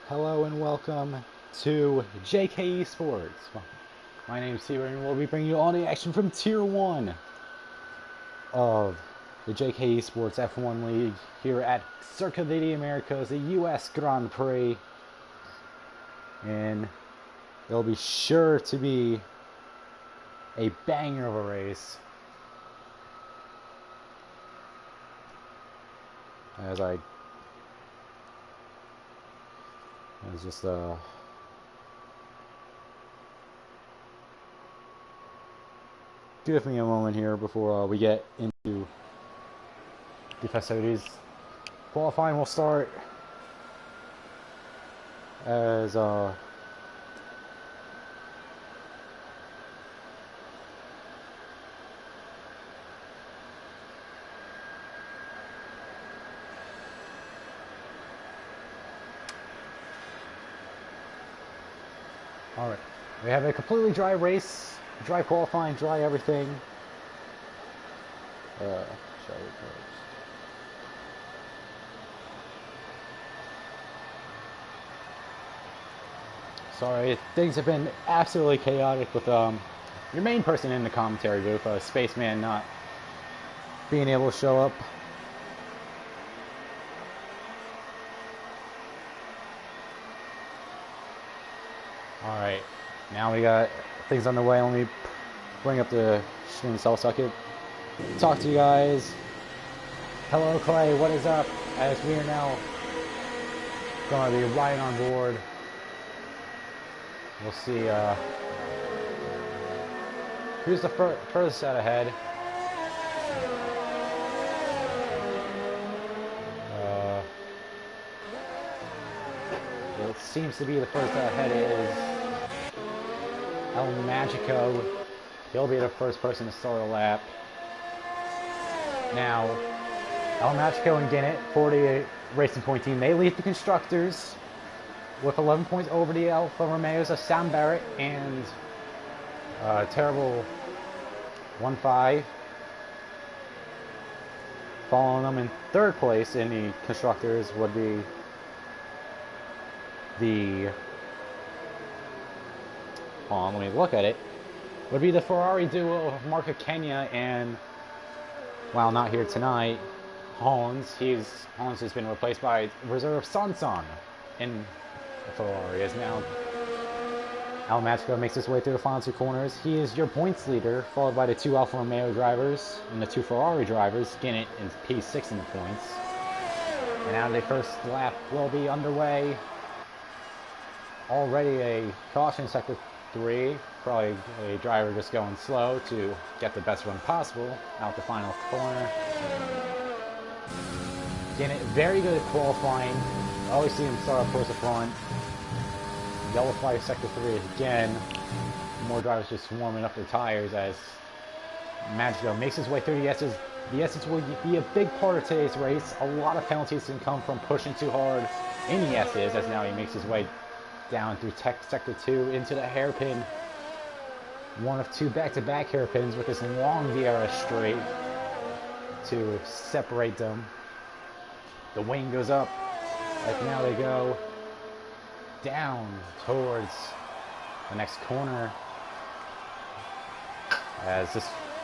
Hello and welcome to JKeSport. My name is Steven and we'll be bringing you all the action from Tier 1 of the JKeSports F1 League here at Circuit of the Americas, the US Grand Prix. And it'll be sure to be a banger of a race. Give me a moment here before we get into the festivities. Qualifying will start as Alright, we have a completely dry race, dry qualifying, dry everything. Sorry, things have been absolutely chaotic with your main person in the commentary booth, Spaceman, not being able to show up. Alright, now we got things on the way. Let me bring up the stream itself so I can talk to you guys. Hello Clay, what is up? As we are now going to be riding on board. We'll see who's the furthest out ahead. What seems to be the first out ahead is El Magico. He'll be the first person to start a lap. Now, El Magico and Ginnett, 48 Racing Point team, they lead the constructors with 11 points over the Alfa Romeos of Sam Barrett and terrible 1-5. Following them in third place in the constructors would be the let me look at it. Would be the Ferrari duo of Marco Kenya and, while not here tonight, Hollands. Hollands has been replaced by reserve Sanson in the Ferrari. As now El Magico makes his way through the final two corners. He is your points leader, followed by the two Alfa Romeo drivers and the two Ferrari drivers, Ginnett and P6 in the points. And now the first lap will be underway. Already a caution sector 3, probably a driver just going slow to get the best run possible out the final corner. Ginnett, very good at qualifying. Always see him start up towards the front. Yellow flag sector 3 again. More drivers just warming up their tires as Magico makes his way through the S's. The S's will be a big part of today's race. A lot of penalties can come from pushing too hard in the S's, as now he makes his way down through sector 2 into the hairpin. One of two back-to-back hairpins with this long DRS straight to separate them. The wing goes up as now they go down towards the next corner. As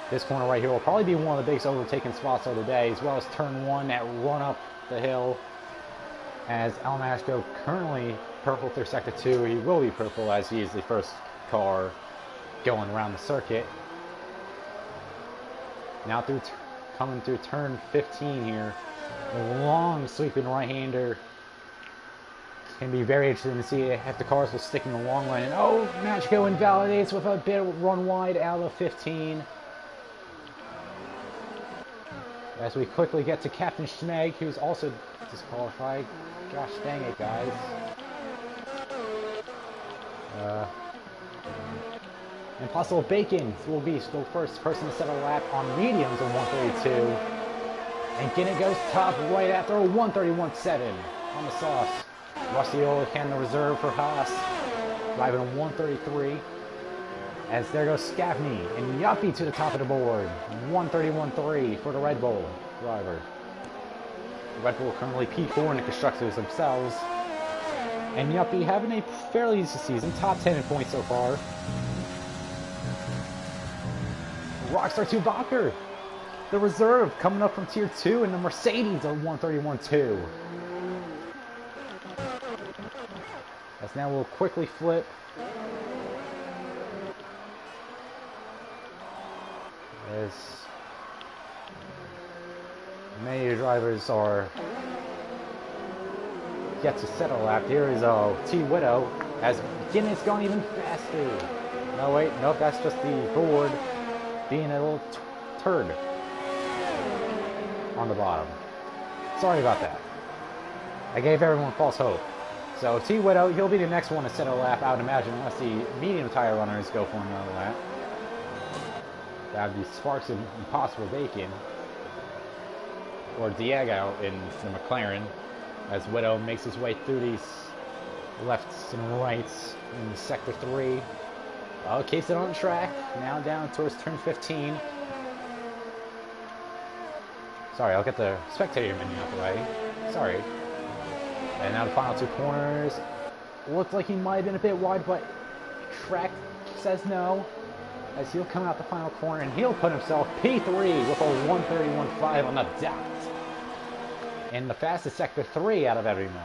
this corner right here will probably be one of the biggest overtaking spots of the day, as well as turn 1 that run up the hill. As El Magico currently purple through sector 2, he will be purple as he is the first car going around the circuit. Now coming through turn 15 here, a long sweeping right-hander. Can be very interesting to see if the cars will stick in the long line. And oh, Magico invalidates with a bit of run wide out of 15. As we quickly get to Captain Schmeg, who's also disqualified. Gosh dang it, guys. Impossible Bacon will be the first person to set a lap on mediums in 132. And Ginnett goes top right after a 131.7 on the sauce. Rusty Olican, the reserve for Haas, driving a 133. As there goes Scavney and Yuppie to the top of the board. 131.3 for the Red Bull driver. The Red Bull currently P4 in the constructors themselves. And Yuppie having a fairly easy season, top 10 in points so far. Rockstar 2 Bonker, the reserve, coming up from Tier 2 in the Mercedes of 131.2. As now we'll quickly flip. As many drivers are yet to settle lap. Here is T Widow as Guinness going even faster. No wait, nope, that's just the board being a little turd on the bottom. Sorry about that. I gave everyone false hope. So T Widow, he'll be the next one to settle a lap, I would imagine, unless the medium tire runners go for another lap. That would be Sparks and Impossible Bacon. Or Diego in the McLaren, as Widow makes his way through these lefts and rights in Sector 3. Oh, keeps it on track. Now down towards turn 15. Sorry, I'll get the spectator menu out the way. Sorry. And now the final two corners. Looked like he might have been a bit wide, but track says no. As he'll come out the final corner and he'll put himself P3 with a 131.5 on the dot. And the fastest Sector 3 out of everyone.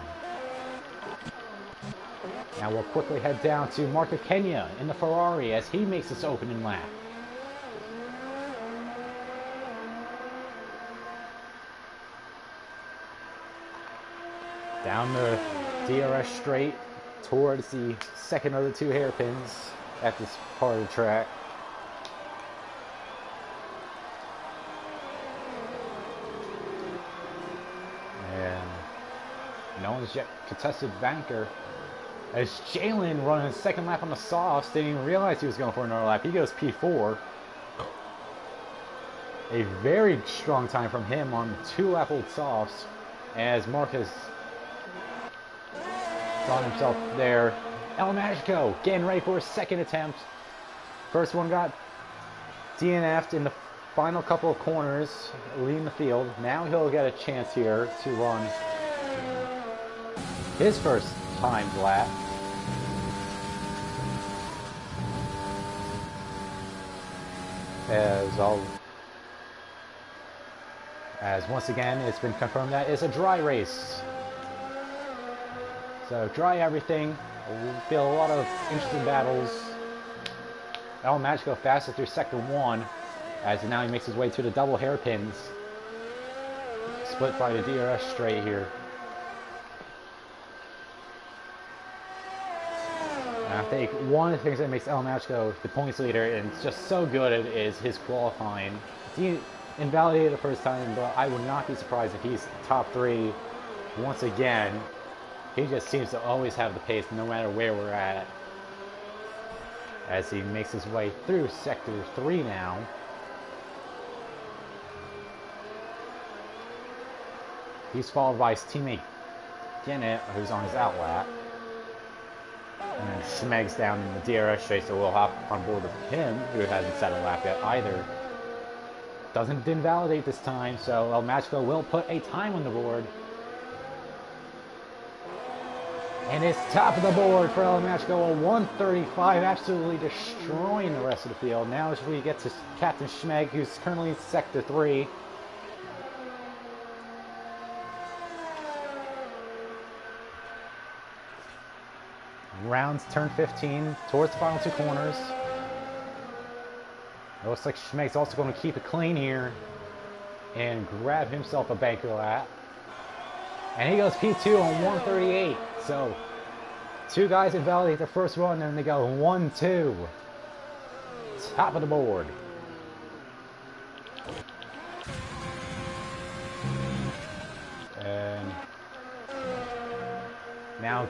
Now we'll quickly head down to Marco Kenya in the Ferrari as he makes his opening lap. Down the DRS straight towards the second of the two hairpins at this part of the track. And no one's yet contested banker. As Jalen running his second lap on the softs, didn't even realize he was going for another lap. He goes P4. A very strong time from him on 2 lap old softs. As Mark has drawn himself there. El Magico getting ready for his second attempt. First one got DNF'd in the final couple of corners, leading the field. Now he'll get a chance here to run his first timed lap. As once again it's been confirmed that it's a dry race. So dry everything. We'll feel a lot of interesting battles. El Magico fastest through Sector 1 as now he makes his way to the double hairpins. Split by the DRS straight here. And I think one of the things that makes El Magico the points leader and just so good at is his qualifying. He invalidated the first time, but I would not be surprised if he's top 3 once again. He just seems to always have the pace no matter where we're at. As he makes his way through Sector 3 now. He's followed by his teammate Gennett, who's on his out lap. And then Smeg's down in the DRS straight, so we'll hop on board with him, who hasn't set a lap yet either. Didn't validate this time, so El Magico will put a time on the board. And it's top of the board for El Magico, a 135, absolutely destroying the rest of the field. Now as we get to Captain Schmeg, who's currently in Sector 3. Rounds turn 15 towards the final 2 corners. It looks like Schmeg's also going to keep it clean here and grab himself a banker lap. And he goes P2 on 138. So 2 guys invalidate their first run and they go 1-2. Top of the board. And now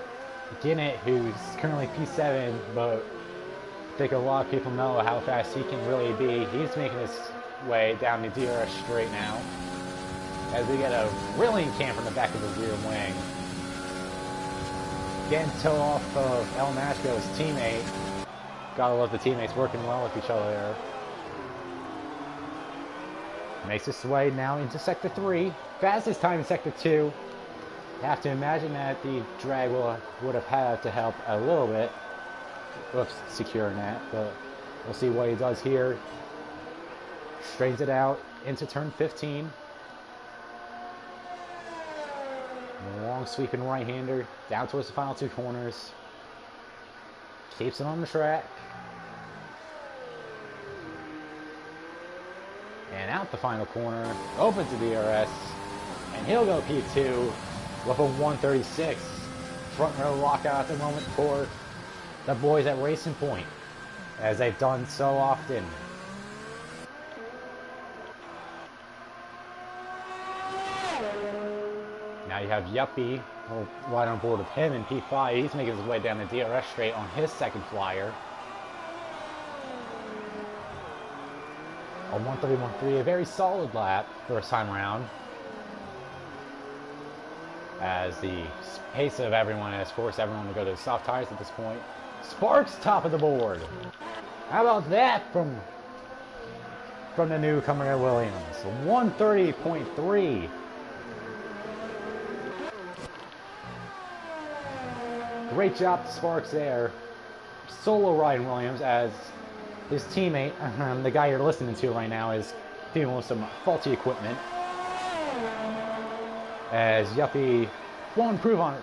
Ginnett, who's currently P7, but I think a lot of people know how fast he can really be. He's making his way down the DRS straight now. As we get a brilliant cam from the back of the rear wing. Getting toe off of El Magico's teammate. Gotta love the teammates working well with each other there. Makes his way now into Sector 3. Fastest time in Sector 2. Have to imagine that the drag would have had to help a little bit with securing that, but we'll see what he does here. Straightens it out into turn 15. Long sweeping right-hander down towards the final two corners. Keeps it on the track. And out the final corner, opens the DRS, and he'll go P2 with a 136. Front row lockout at the moment for the boys at Racing Point, as they've done so often. Now you have Yuppie right on board with him in P5. He's making his way down the DRS straight on his second flyer. A 131.3, a very solid lap first time around. As the pace of everyone has forced everyone to go to the soft tires at this point. Sparks top of the board. How about that from the newcomer at Williams? 130.3. Great job to Sparks there. Solo riding Williams as his teammate, the guy you're listening to right now, is dealing with some faulty equipment. As Yuppie won't improve on it.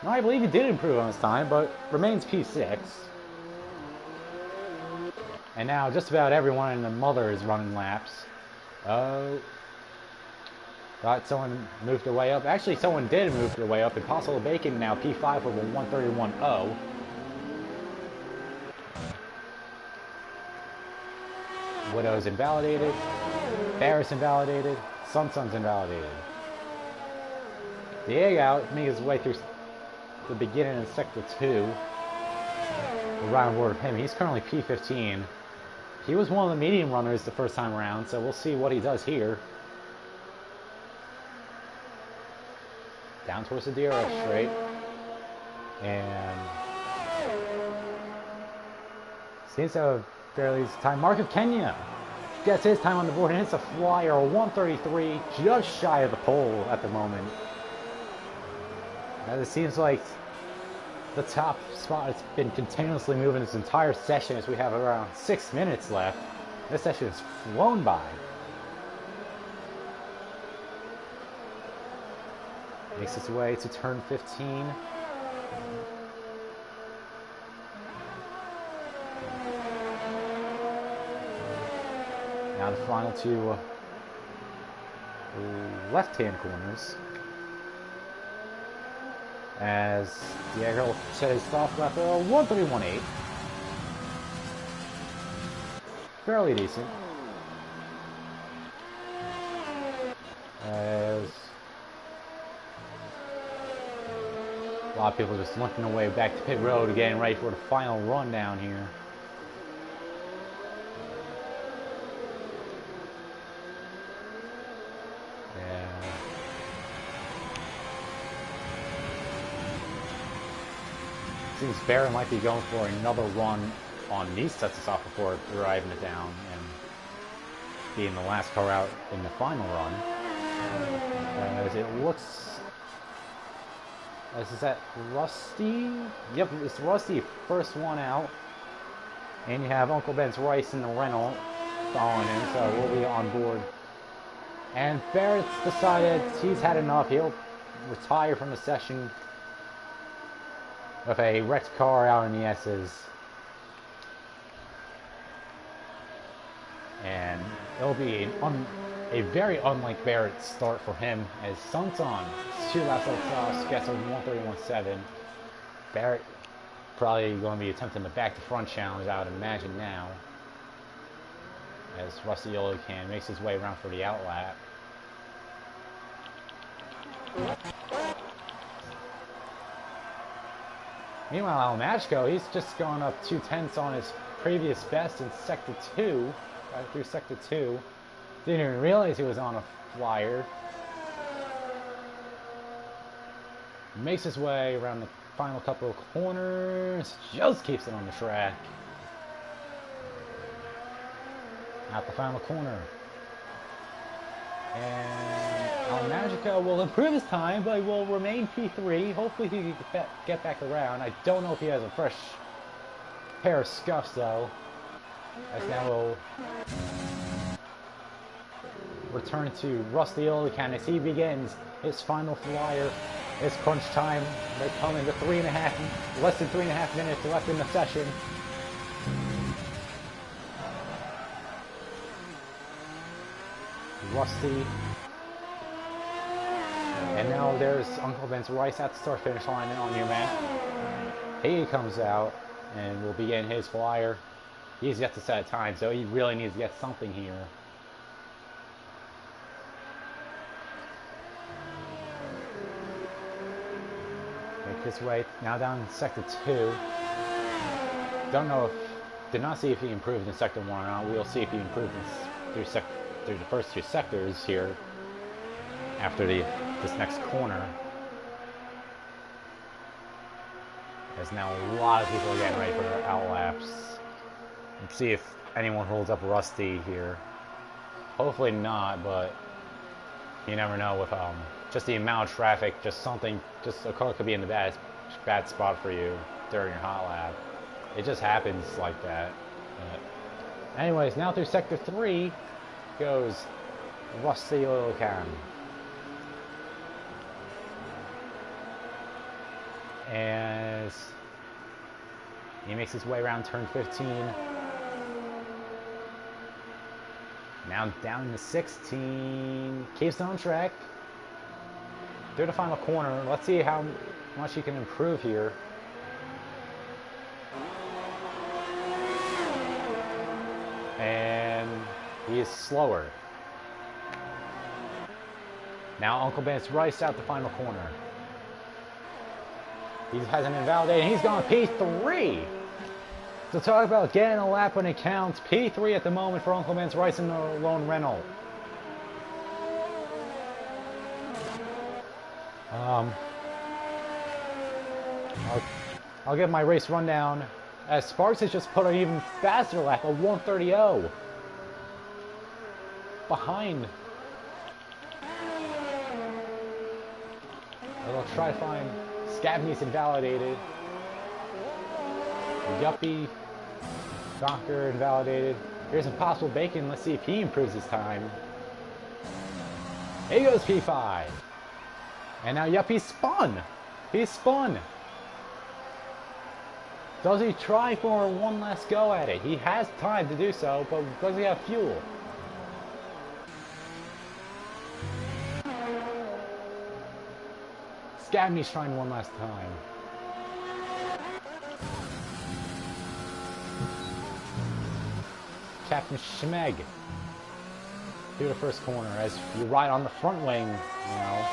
No, I believe he did improve on his time, but remains P6. And now just about everyone in the mother is running laps. Oh. Thought someone moved their way up. Actually, someone did move their way up. Impossible Bacon now P5 with a 131.0. Widow's invalidated. Barris invalidated. Sun's invalidated. Diego making his way through the beginning of Sector 2. Right on board of him. He's currently P15. He was one of the medium runners the first time around, so we'll see what he does here. Down towards the DRS straight. And seems to have fairly easy time. Mark of Kenya gets his time on the board and hits a flyer, a 133, just shy of the pole at the moment. As it seems like the top spot has been continuously moving this entire session, as we have around 6 minutes left. This session has flown by. Makes its way to turn 15. Now the final two left-hand corners. As Diego set his soft lap 131.8. Fairly decent. As a lot of people just limping away back to pit road, getting ready for the final run down here. Seems Barrett might be going for another run on these sets of stuff before driving it down and being the last car out in the final run. As it looks, is that Rusty? Yep, it's Rusty, first one out. And you have Uncle Ben's Rice in the rental following him, so we'll be on board. And Barrett's decided he's had enough. He'll retire from the session with a wrecked car out in the S's. And it'll be a very unlike Barrett start for him, as Sunson, 2 laps off, gets a 131.7. Barrett probably going to be attempting the back-to-front challenge, I would imagine now, as Rusty Yellowcan makes his way around for the outlap. Meanwhile, Almashko, he's just gone up 2/10 on his previous best in Sector 2, right through Sector 2. Didn't even realize he was on a flyer. Makes his way around the final couple of corners, just keeps it on the track. Out the final corner. And Magica will improve his time, but will remain P3. Hopefully he can get back around. I don't know if he has a fresh pair of scuffs, though. As now we'll return to Rusty Illican as he begins his final flyer. It's crunch time. They're coming to less than 3.5 minutes left in the session. Rusty. And now there's Uncle Ben's Rice at the start-finish line on your man. He comes out and will begin his flyer. He's yet to set a time, so he really needs to get something here. Make his way now down in Sector 2. Did not see if he improved in Sector 1 or not. We'll see if he improved through the first 2 sectors here after this next corner. As now a lot of people are getting ready for their outlaps. Let's see if anyone holds up Rusty here. Hopefully not, but you never know with just the amount of traffic. Just a car could be in the bad spot for you during your hot lap. It just happens like that. But anyways, now through Sector 3 goes Rusty Oil Can. As he makes his way around turn 15. Now down to 16. Keeps on track. Through the final corner. Let's see how much he can improve here. And he is slower. Now Uncle Ben's Rice out the final corner. He hasn't invalidated. He's gone P3. So talk about getting a lap when it counts. P3 at the moment for Uncle Ben's Rice in the lone rental. I'll give my race rundown as Sparks has just put an even faster lap, a 1:30.0 behind. I'll try to find Scabney's invalidated. Yuppie. Doctor invalidated. Here's Impossible Bacon. Let's see if he improves his time. Here goes P5. And now Yuppie spun. He spun. Does he try for one last go at it? He has time to do so, but does he have fuel? Scabney's trying one last time. Captain Schmeg through the first corner as you ride on the front wing now.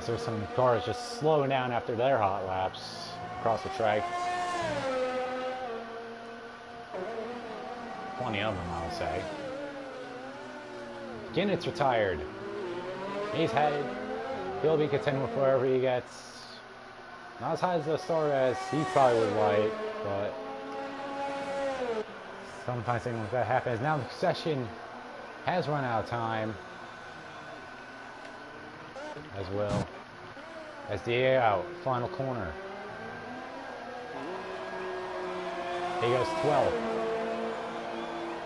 So there's some cars just slowing down after their hot laps across the track. Plenty of them, I would say. Ginnett's retired. He'll be contending with wherever he gets. Not as high as the start as he probably would like, but sometimes things like that happens. Now the session has run out of time as well. As the air out, final corner. He goes 12.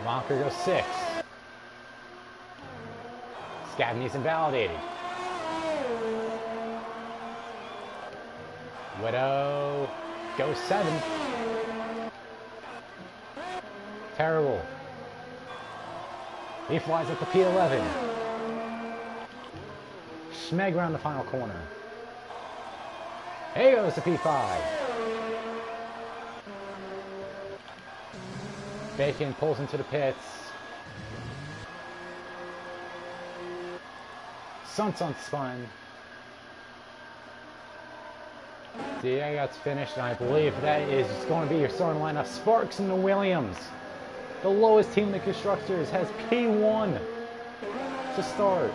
Monker goes 6. Scabney's invalidated. Widow goes 7. Terrible. He flies up to P11. Schmeg around the final corner. Here goes to P5. Bacon pulls into the pits. Sun spun. The got finished, and I believe that is going to be your starting lineup. Sparks and the Williams. The lowest team in the constructors has P1 to start.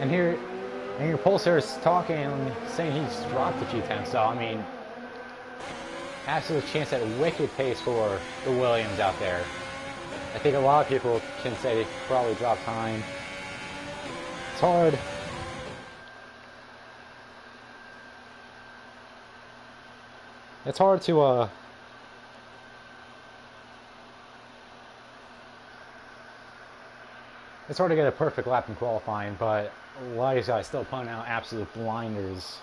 And here, and your pulser is talking, saying he's dropped a few times. So, I mean, absolute chance at wicked pace for the Williams out there. I think a lot of people can say they probably dropped time. It's hard. It's hard to, it's hard to get a perfect lap in qualifying, but a lot of these guys still putting out absolute blinders.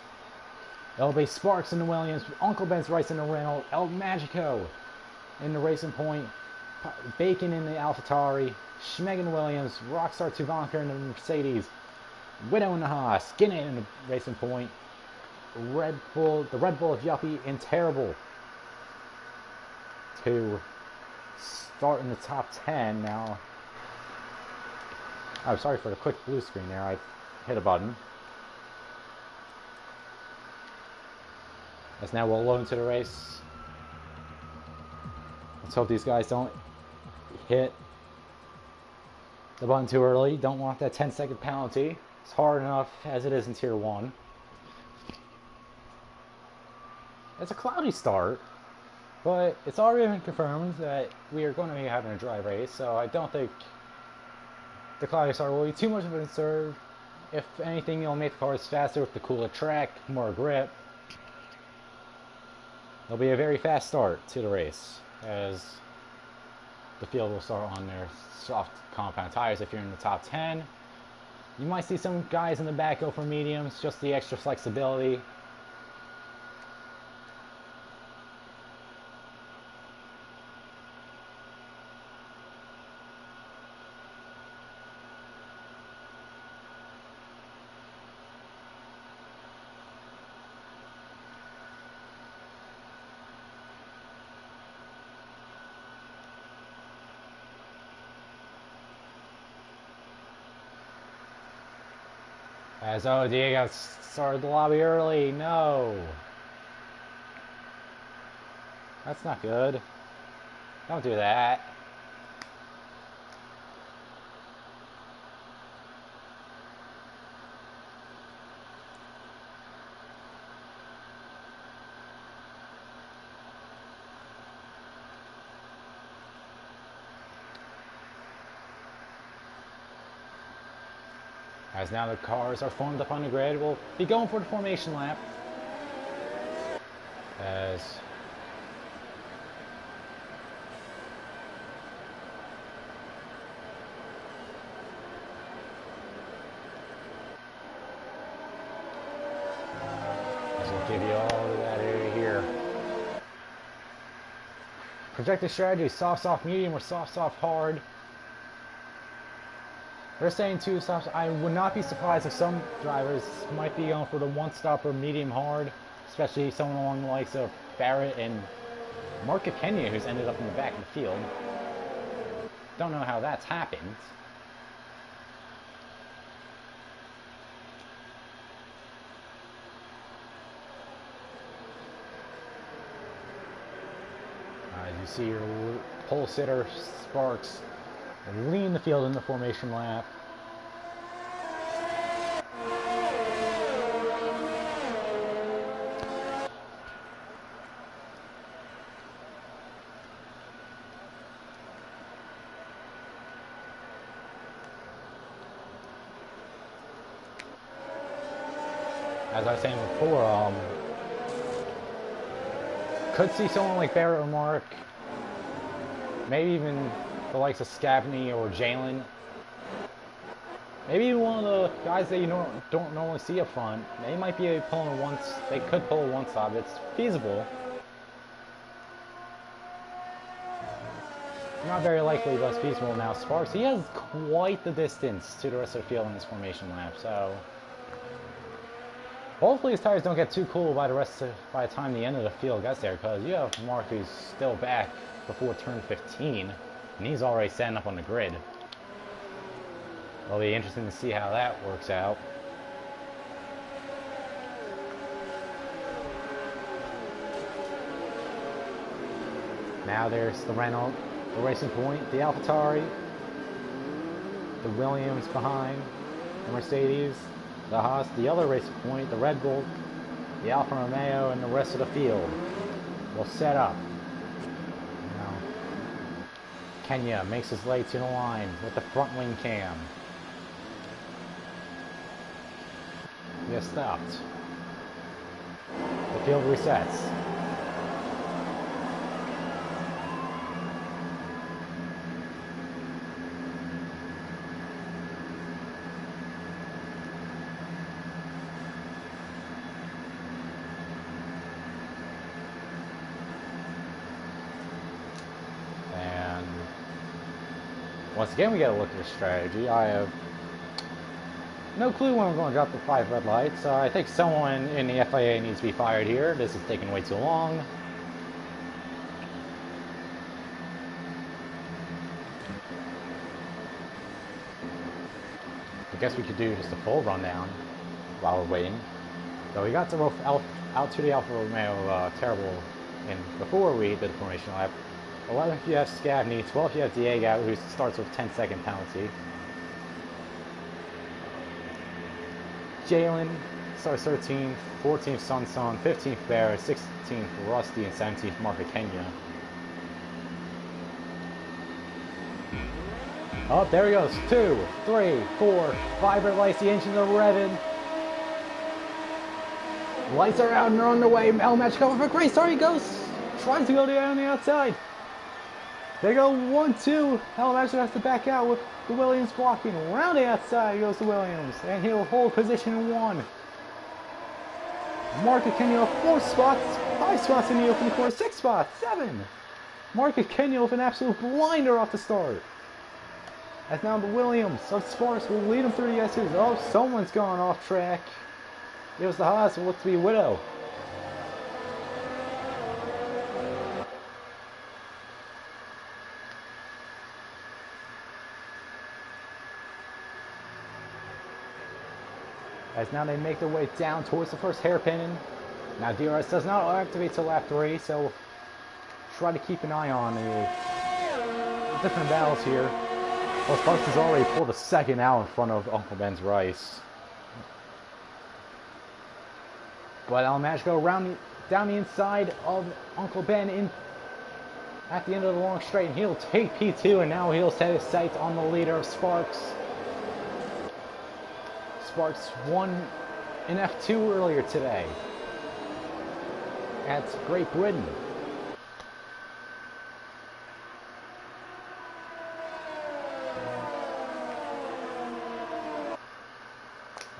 LB Sparks in the Williams, Uncle Ben's Rice in the Renault, El Magico in the Racing Point, Bacon in the AlphaTauri, Schmeg in the Williams, Rockstar Tuvanker in the Mercedes, Widow in the Haas, Guinness in the Racing Point, the Red Bull of Yuppie, and Terrible to start in the top 10 now. I'm sorry for the quick blue screen there. I hit a button. As now we'll load into the race. Let's hope these guys don't hit the button too early. Don't want that 10-second penalty. It's hard enough as it is in Tier 1. It's a cloudy start, but it's already been confirmed that we are going to be having a dry race, so I don't think the cloudy start will be too much of a concern. If anything, you'll make the cars faster with the cooler track, more grip. It'll be a very fast start to the race, as the field will start on their soft compound tires. If you're in the top 10, you might see some guys in the back go for mediums, just the extra flexibility. As Diego started the lobby early. No. That's not good. Don't do that. As now the cars are formed up on the grid, we'll be going for the formation lap. As we'll give you all of that area here. Projected strategy: soft, medium, or soft, hard. They're saying 2 stops. I would not be surprised if some drivers might be going for the 1 stopper medium hard, especially someone along the likes of Barrett and Mark Kenya, who's ended up in the back of the field. Don't know how that's happened. You see your pole sitter Sparks leading the field in the formation lap. As I was saying before, could see someone like Barrett or Mark, maybe even the likes of Scabney or Jalen. Maybe even one of the guys that you don't normally see up front. They might be pulling they could pull a 1-stop. It's feasible. Not very likely, but it's feasible. Now Sparks, he has quite the distance to the rest of the field in this formation lap, so hopefully his tires don't get too cool by the time the end of the field gets there, because you have Mark who's still back before turn 15. And he's already standing up on the grid. It'll be interesting to see how that works out. Now there's the Renault the Racing Point, the AlphaTauri, the Williams behind, the Mercedes, the Haas, the other Racing Point, the Red Bull, the Alfa Romeo, and the rest of the field will set up. Now, Kenya makes his way to the line with the front wing cam. He has stopped. The field resets. And once again, we got to look at the strategy. I have no clue when we're going to drop the 5 red lights. I think someone in the FIA needs to be fired here. This is taking way too long. I guess we could do just a full rundown while we're waiting. So we got to out to the Alfa Romeo terrible before we did the formation lap. 11 if you have Scavney, 12 if you have Diego, who starts with 10-second penalty. Jalen starts 13th, 14th Sun, 15th Barrett, 16th Rusty, and 17th Marco Kenya. Oh, there he goes. 2, 3, 4, 5 red lights. The engines are revving. Lights are out and they're on their way. Match going for a great start. He goes. Tries to go down on the outside. They go 1, 2. Match has to back out with the Williams blocking. Around the outside goes the Williams. And he'll hold position in 1. Marco Kenya 4 spots. 5 spots in the opening corner. 6 spots. 7. Marco Kenya with an absolute blinder off the start. As now the Williams of Sparks will lead him through the S's. Oh, someone's gone off track. It was the Haas, who looks to be Widow. As now they make their way down towards the first hairpin. Now DRS does not activate till lap 3, so try to keep an eye on the different battles here. Well, Sparks has already pulled a second out in front of Uncle Ben's Rice. But I'll match go down the inside of Uncle Ben at the end of the long straight, and he'll take P2, and now he'll set his sights on the leader of Sparks. Sparks won in F2 earlier today at Great Britain.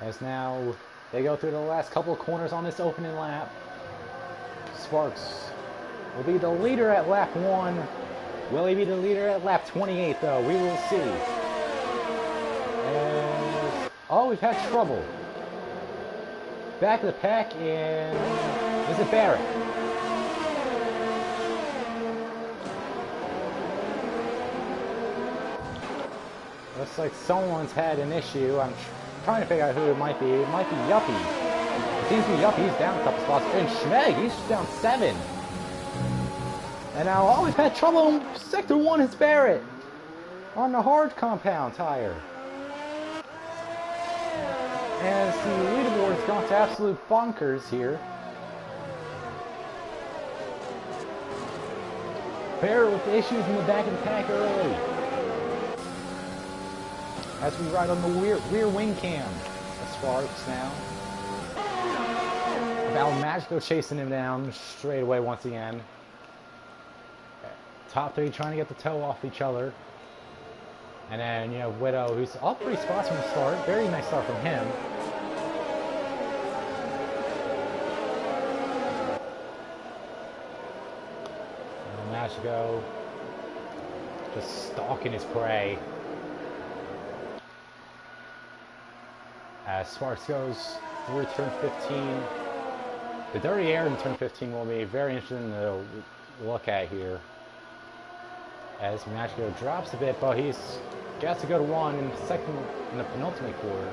As now they go through the last couple of corners on this opening lap. Sparks will be the leader at lap 1. Will he be the leader at lap 28 though? We will see. And, oh, we've had trouble. Back of the pack, and is it Barrett? Looks like someone's had an issue. I'm trying to figure out who it might be. It might be Yuppie. It seems to be Yuppie. He's down a couple spots. And Schmeg, he's down 7. And now, oh, we've had trouble in Sector 1. It's Barrett on the hard compound tire. As the leaderboard's gone to absolute bonkers here. Barrett with issues in the back of the pack early. As we ride on the rear wing cam of Sparks now. Val Magico chasing him down straight away once again. Top 3 trying to get the toe off each other. And then you have Widow, who's all 3 spots from the start. Very nice start from him. And Magico just stalking his prey. As Sparks goes through turn 15. The dirty air in turn 15 will be very interesting to look at here. As Magico drops a bit, but he's got to go to 1 in the penultimate quarter.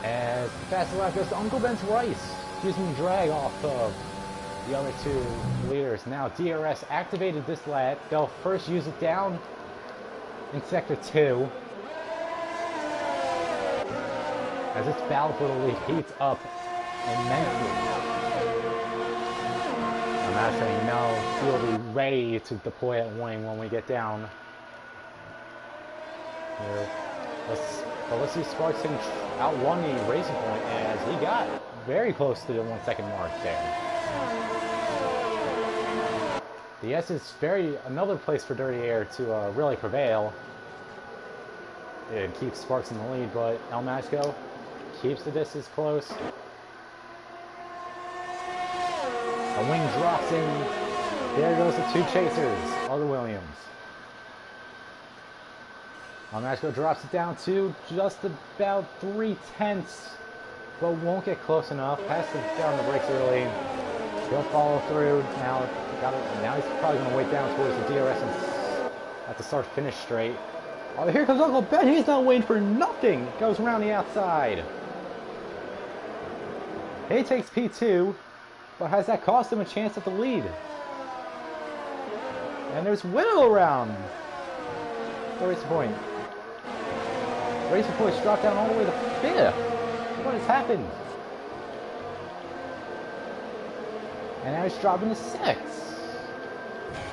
As the fastest lap goes to Uncle Ben's Rice, using the drag off of the other two leaders. Now DRS activated this lap. They'll first use it down in Sector 2. As its battle for the lead heats up immensely. I'm actually know he'll be ready to deploy at wing when we get down here. Let's see Sparks outrun the racing point as he got very close to the 1 second mark there. The S is another place for Dirty Air to really prevail. It keeps Sparks in the lead, but El Magico keeps the distance close. A wing drops in. There goes the two chasers of the Williams. El Magico drops it down to just about 3/10, but won't get close enough. Has to down the brakes early. He'll follow through. Now he's probably going to wait down towards the DRS and at the start-finish straight. Oh, here comes Uncle Ben. He's not waiting for nothing. Goes around the outside. He takes P2, but has that cost him a chance at the lead? And there's Widow around the racing point. Racing points dropped down all the way to 5th. What has happened? And now he's dropping to 6th.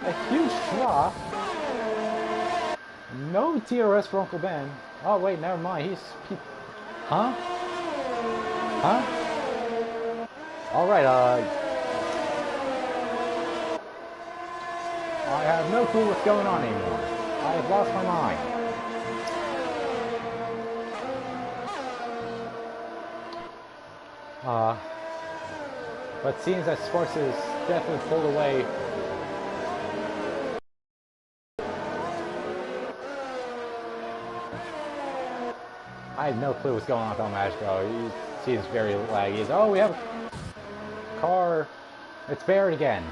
A huge drop. No DRS for Uncle Ben. Oh wait, never mind. Huh? Alright, I have no clue what's going on anymore. I have lost my mind. But it seems that Sparks is definitely pulled away. I have no clue what's going on with El Magico. He seems very laggy. Oh, we have a car. It's Barrett again.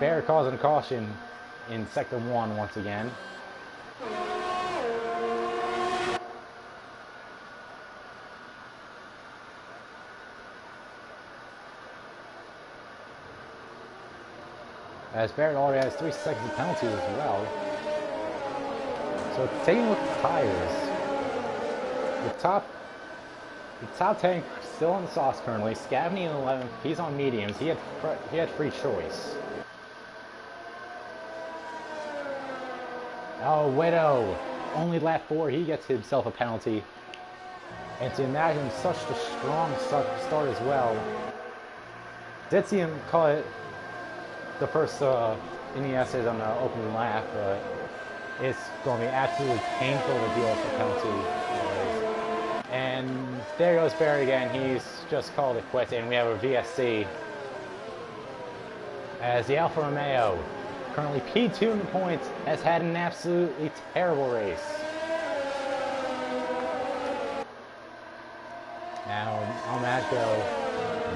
Barrett causing caution in Sector 1 once again. As Barrett already has 3 seconds of penalty as well. So taking a look at the tires. The top 10 still on the sauce currently. Scavney in 11th. He's on mediums. He had free choice. Oh, Widow. Only lap 4. He gets himself a penalty. And to imagine such a strong start as well. Did see him call it the first in the essays on the opening lap, but it's going to be absolutely painful to deal with the penalty. And there goes Barry again. He's just called it quits, and we have a VSC as the Alfa Romeo, currently P2 in the points, has had an absolutely terrible race. Now El Magico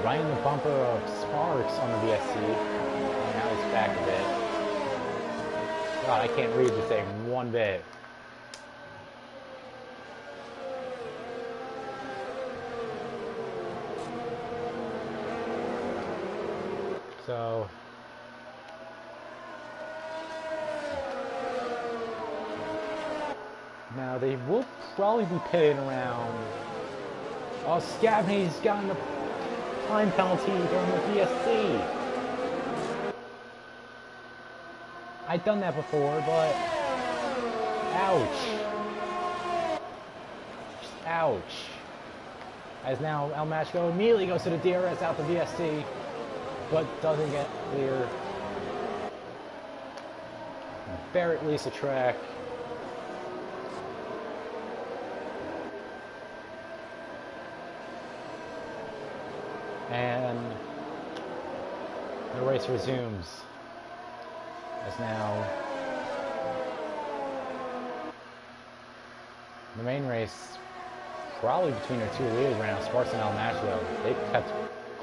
right in the bumper of Sparks on the VSC. And now he's back a bit. God, I can't read this thing one bit. So now they will probably be pitting around. Oh, Scavney's gotten the time penalty during the VSC. I've done that before, but ouch. Ouch. As now El Magico immediately goes to the DRS out the VSC, but doesn't get clear. Barrett leads the track. And the race resumes. As now the main race probably between our two leaders right now, Sparks and El Magico. They've kept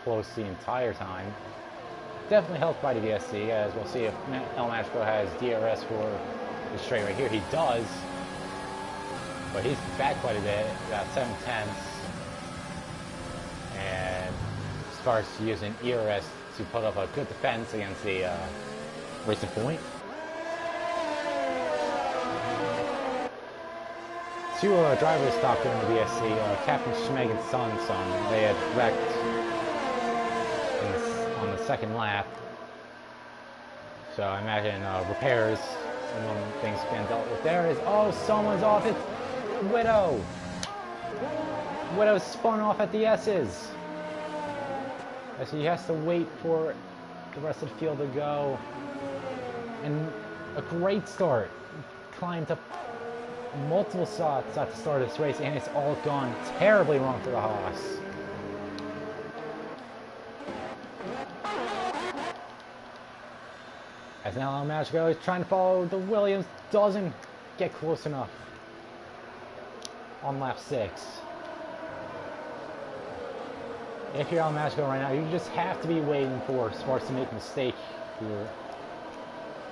close the entire time. Definitely helped by the VSC, as we'll see if El Magico has DRS for the straight right here. He does, but he's back quite a bit, about 7/10. And Sparks using ERS to put up a good defense against the Racing Point. Two drivers stopped during the VSC, Captain Schmeg and Son. They had wrecked on the second lap. So I imagine repairs and when things get dealt with. There is, oh, someone's off. It's Widow. Widow spun off at the S's. As he has to wait for the rest of the field to go. And a great start. Climbed up multiple spots at the start of this race, and it's all gone terribly wrong for the Haas. As now El Magico is trying to follow the Williams, doesn't get close enough on lap 6. If you're El Magico right now, you just have to be waiting for Sparks to make a mistake here,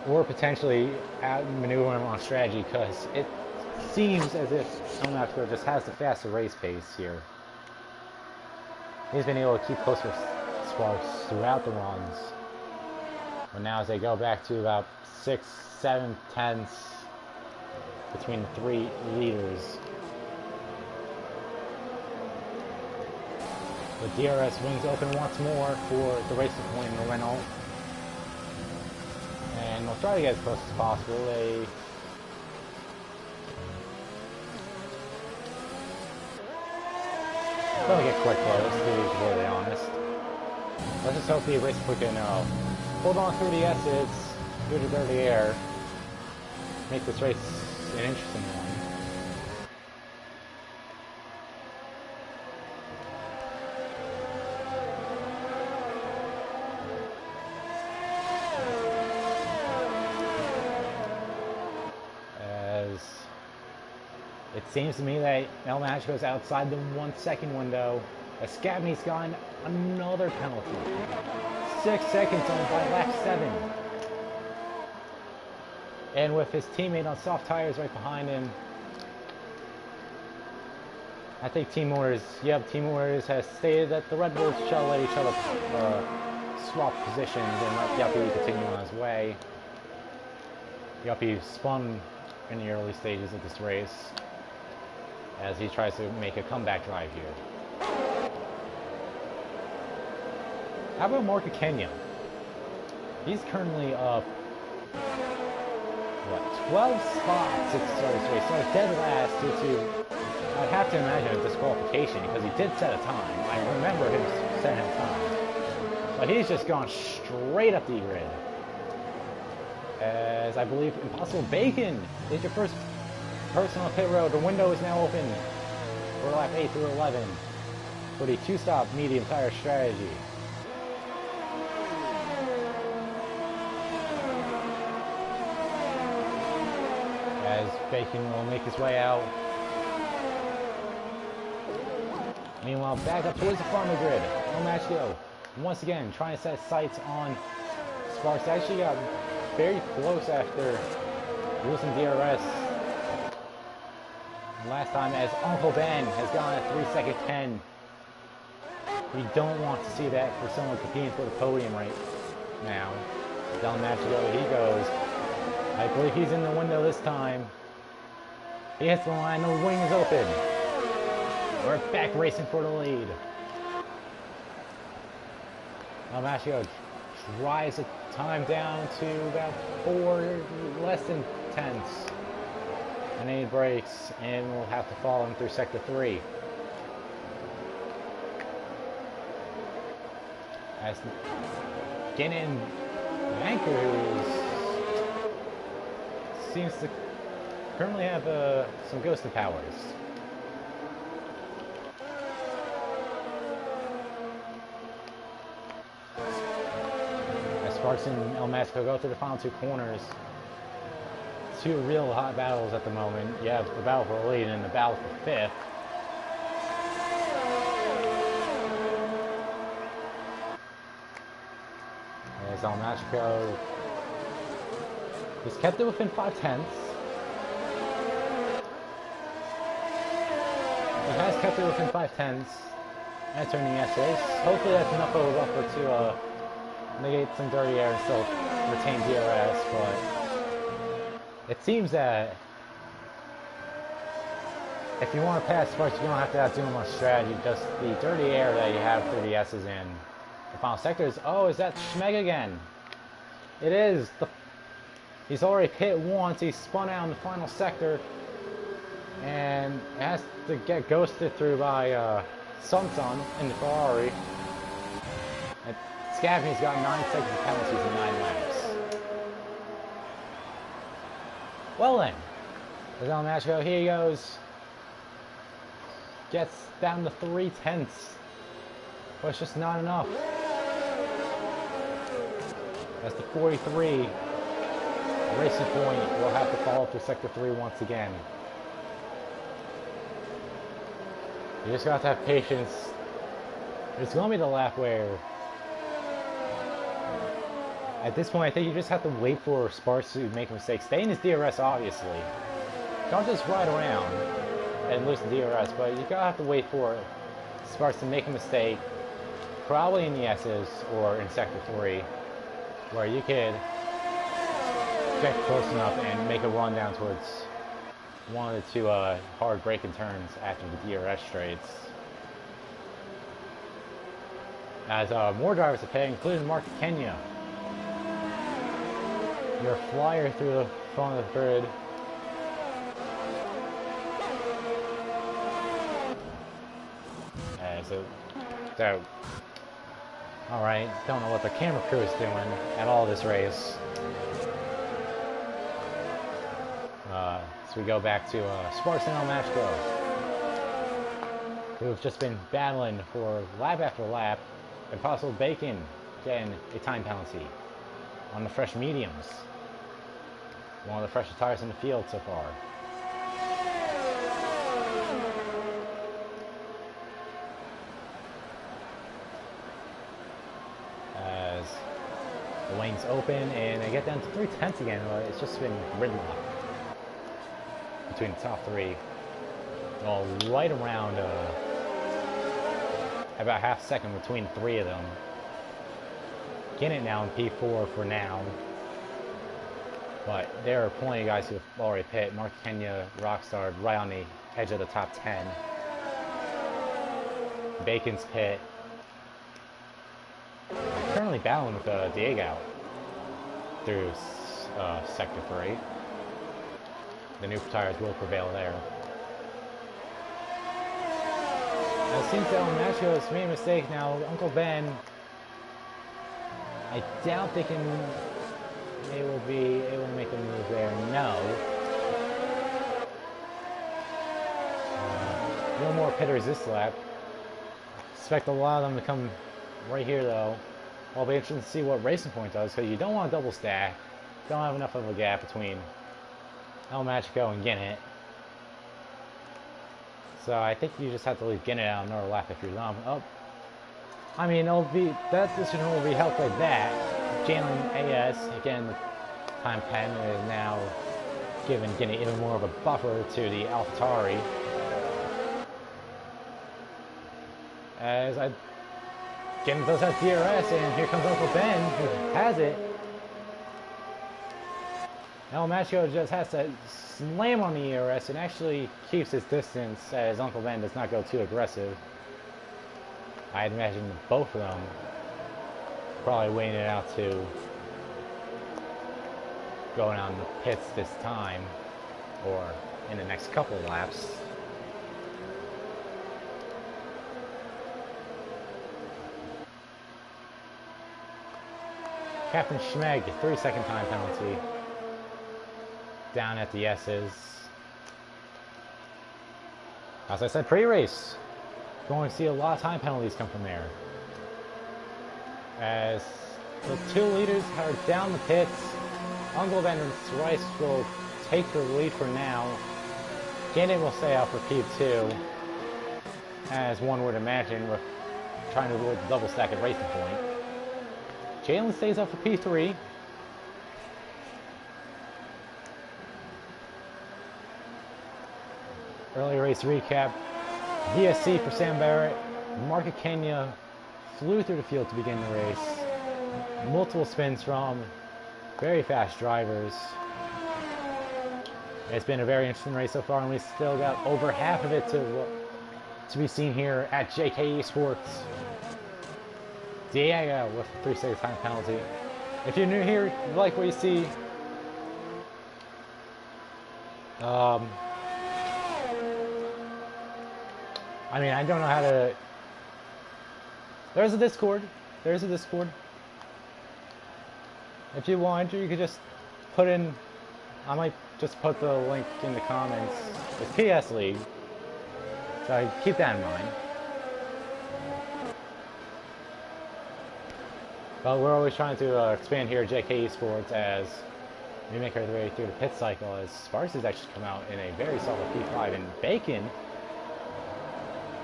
or potentially outmaneuver him on strategy, because it seems as if El Magico just has the faster race pace here. He's been able to keep close with Sparks throughout the runs. But now as they go back to about 6, 7 tenths between the 3 leaders. The DRS wings open once more for the Racing Point and the Renault. And they'll try to get as close as possible. They don't get quite close, to be really honest. Let's just hope the Racing Point can hold on through the S's, through the dirty air, make this race an interesting one. As it seems to me that El Magico is outside the 1 second window, as Scabney's gotten another penalty. 6 seconds on by lap 7. And with his teammate on soft tires right behind him, I think Team Orders has stated that the Red Bulls shall let each other swap positions and let Yuppie continue on his way. Yuppie spun in the early stages of this race as he tries to make a comeback drive here. How about Marco Kenya? He's currently up, 12 spots at the start of this race. So he's dead last due to, I'd have to imagine, a disqualification, because he did set a time. I remember him setting a time. But he's just gone straight up the grid. As I believe Impossible Bacon is your first person on pit road. The window is now open for lap 8 through 11 for the 2-stop medium tire strategy. As Bacon will make his way out. Meanwhile, back up towards the front of the grid. El Magico, once again, trying to set sights on Sparks. Actually got very close after losing DRS last time, as Uncle Ben has gone at 3-second 10. We don't want to see that for someone competing for the podium right now. El Magico, he goes. I believe he's in the window this time. He hits the line, the wing is open. We're back racing for the lead. El Magico drives the time down to about 4 less than tenths. And then he brakes, and we'll have to follow him through sector 3. As Gannon Vankers seems to currently have some ghosted powers. As Sparks and El Magico go through the final 2 corners, 2 real hot battles at the moment. You have the battle for the lead and the battle for 5th. As El Magico he's kept it within 5 tenths. He has kept it within 5 tenths. Entering the SS. Hopefully that's enough of a buffer to negate some dirty air and still retain DRS, but it seems that if you want to pass Sparks, you don't have to do much strategy. Just the dirty air that you have through the S's in the final sectors. Oh, is that Schmeg again? It is. He's already pit once. He spun out in the final sector and has to get ghosted through by Sun in the Ferrari. And Scavney's got 9 seconds of penalties in 9 laps. Well then, there's on match go. Here he goes. Gets down to 3/10, but it's just not enough. That's the 43. Racing Point will have to follow through Sector 3 once again. You just got to have patience. It's going to be the lap where, at this point, I think you just have to wait for Sparks to make a mistake. Stay in his DRS, obviously. Don't just ride around and lose the DRS, but you gotta have to wait for Sparks to make a mistake, probably in the S's or in Sector 3, where you could get close enough and make a run down towards one of the 2 hard braking turns after the DRS straights. As more drivers are pitting, including Mark Kenya. Your flyer through the front of the grid. So, alright, don't know what the camera crew is doing at all this race. So we go back to Sparks and El Matchko, who've just been battling for lap after lap. Impossible Bacon getting a time penalty on the fresh mediums. One of the freshest tires in the field so far. As the lanes open and they get down to 3/10 again, but it's just been gridlock between the top 3. Well, right around about half a second between 3 of them. Getting it now in P4 for now. But there are plenty of guys who have already pit. Mark Kenya, Rockstar, right on the edge of the top 10. Bacon's pit. Currently battling with Diego through Sector 3. The new tires will prevail there. It seems that El Macho has made a mistake now. Uncle Ben, I doubt they will be able to make a move there. No. No more pitters this lap. Expect a lot of them to come right here though. I'll be interested to see what Racing Point does, because you don't want to double stack. Don't have enough of a gap between El Machico and Ginnett. So I think you just have to leave Ginnett out another lap if you're them. Oh, I mean, that decision will be helped by that. Jalen AS, again, the time 10 is now giving Ginnett even more of a buffer to the AlphaTauri. As Ginnett does have DRS, and here comes Uncle Ben, who has it. El Macho just has to slam on the ERS and actually keeps his distance as Uncle Ben does not go too aggressive. I'd imagine both of them probably waiting it out to going on the pits this time or in the next couple of laps. Captain Schmeg, 3-second time penalty. Down at the S's. As I said pre-race, going to see a lot of time penalties come from there. As the 2 leaders are down the pits, Uncle Ben and Rice will take the lead for now. Ginnett will stay out for P2, as one would imagine, with trying to avoid the double stack at Racing Point. Jalen stays up for P3. Early race recap. VSC for Sam Barrett. Mark Kenya flew through the field to begin the race. multiple spins from very fast drivers. It's been a very interesting race so far, and we still got over half of it to be seen here at JKeSport. Diego with a 3-second time penalty. If you're new here, you like what you see, I mean, I don't know how to... There's a Discord. There's a Discord. If you want to, you could just put in... I might just put the link in the comments. It's PS League. So keep that in mind. But we're always trying to expand here at JKeSports as we make our way through the pit cycle, as Sparks has actually come out in a very solid P5, and Bacon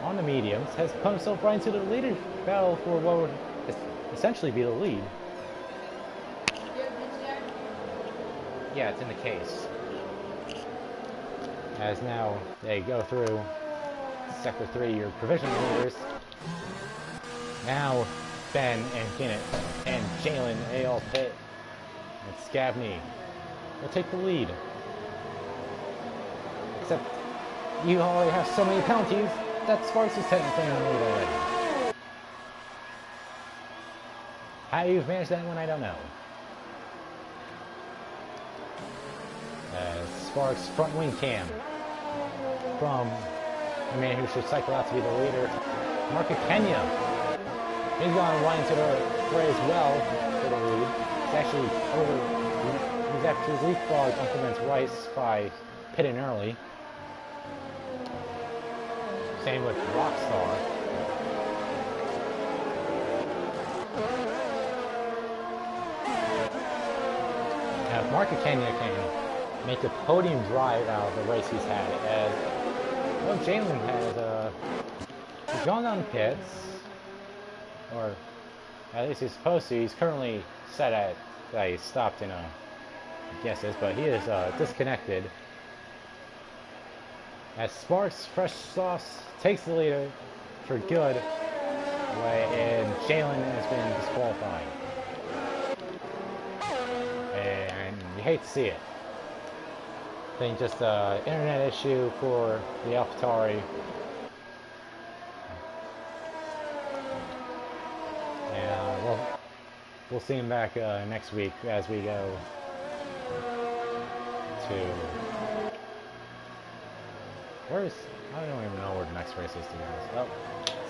on the mediums has put himself right into the leader battle for what would essentially be the lead. Yeah, it's in the case. As now they go through Sector 3, your provisional leaders. Now Ben and Kinnett and Jalen, they all pit. And Scabney will take the lead. Except you already have so many penalties that Sparks is technically in the lead already. How you've managed that one, I don't know. Sparks front wing cam from the man who should cycle out to be the leader, Marco Kenya. He's gone right into the fray as well for the lead. He's actually leapfrogged Uncle Vince Rice by pitting early. Same with Rockstar. Now, if Marco Kenya can make a podium drive out of the race he's had, as well, Jalen has he's gone down the pits, or at least he's supposed to. He's currently set at that he stopped in guesses, but he is disconnected. As Sparks Fresh Sauce takes the lead for good, and Jalen has been disqualified. And you hate to see it. I think just an internet issue for the AlphaTauri. And we'll see him back next week as we go to... I don't even know where the next race is, to be honest. Oh,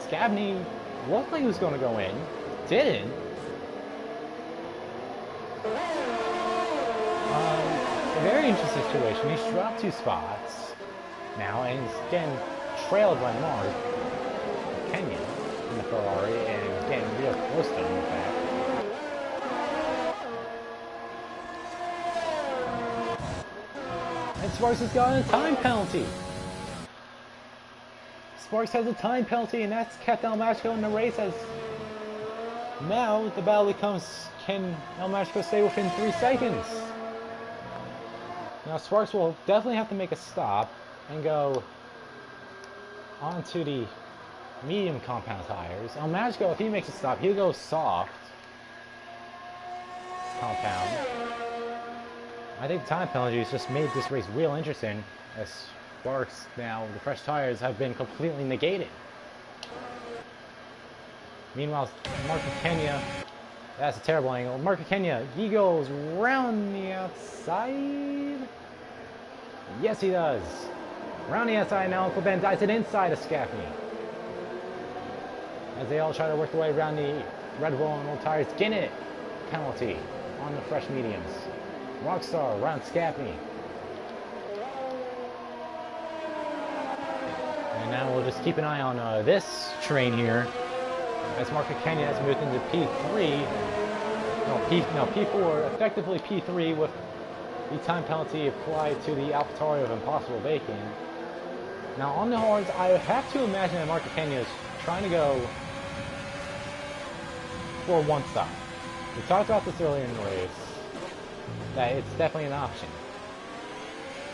Scabney looked like he was going to go in. Didn't. A very interesting situation. He's dropped 2 spots now, and he's getting trailed by Mark Kenya in the Ferrari, and getting real close to him, in fact. And Sparks has got a time penalty. Sparks has a time penalty, and that's kept El Machico in the race. As now the battle becomes, can El Machico stay within 3 seconds? Now Sparks will definitely have to make a stop and go onto the medium compound tires. El Machico, if he makes a stop, he'll go soft compound. I think time penalties just made this race real interesting, as Sparks now, the fresh tires have been completely negated. Meanwhile, Marco Kenya, that's a terrible angle. Marco Kenya, he goes round the outside. Yes, he does. Round the outside now, Uncle Ben dives it inside of Scafney. As they all try to work their way around the Red Bull and old tires. Ginnett, penalty on the fresh mediums. Rockstar around Scafney. And now we'll just keep an eye on this train here, as Marco Kenya has moved into P3. P4, effectively P3, with the time penalty applied to the AlphaTauri of Impossible Bacon. Now on the hards, I have to imagine that Marco Kenya is trying to go for one stop. We talked about this earlier in the race, that it's definitely an option.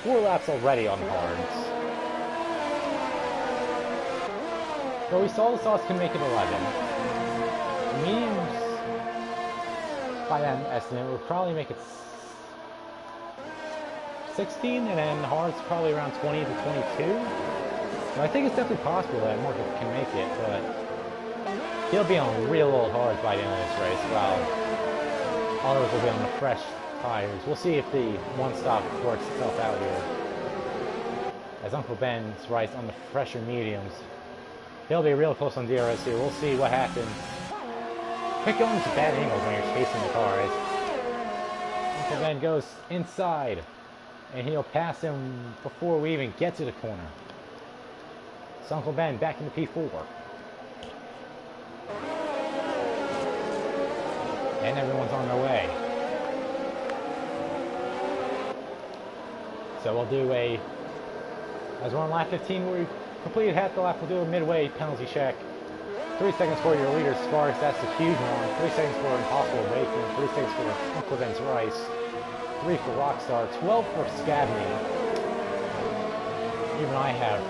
4 laps already on the hards. But we saw the sauce can make it 11. Mediums by that estimate, we'll probably make it 16, and then Hard's probably around 20 to 22. So I think it's definitely possible that Market can make it, but he'll be on real old Hards by the end of this race, while others will be on the fresh tires. We'll see if the one-stop works itself out here. As Uncle Ben's rides on the fresher mediums. He'll be real close on DRS here. We'll see what happens. Quick going to bad angles when you're chasing the cars. Uncle Ben goes inside, and he'll pass him before we even get to the corner. So Uncle Ben back into P4. And everyone's on their way. So we'll do as we're on lap 15, we completed half the lap, we'll do a midway penalty check. 3 seconds for your leader, Sparks, that's a huge one. 3 seconds for Impossible Bacon, 3 seconds for Uncle Ben's Rice, 3 for Rockstar, 12 for Scabney. Even I have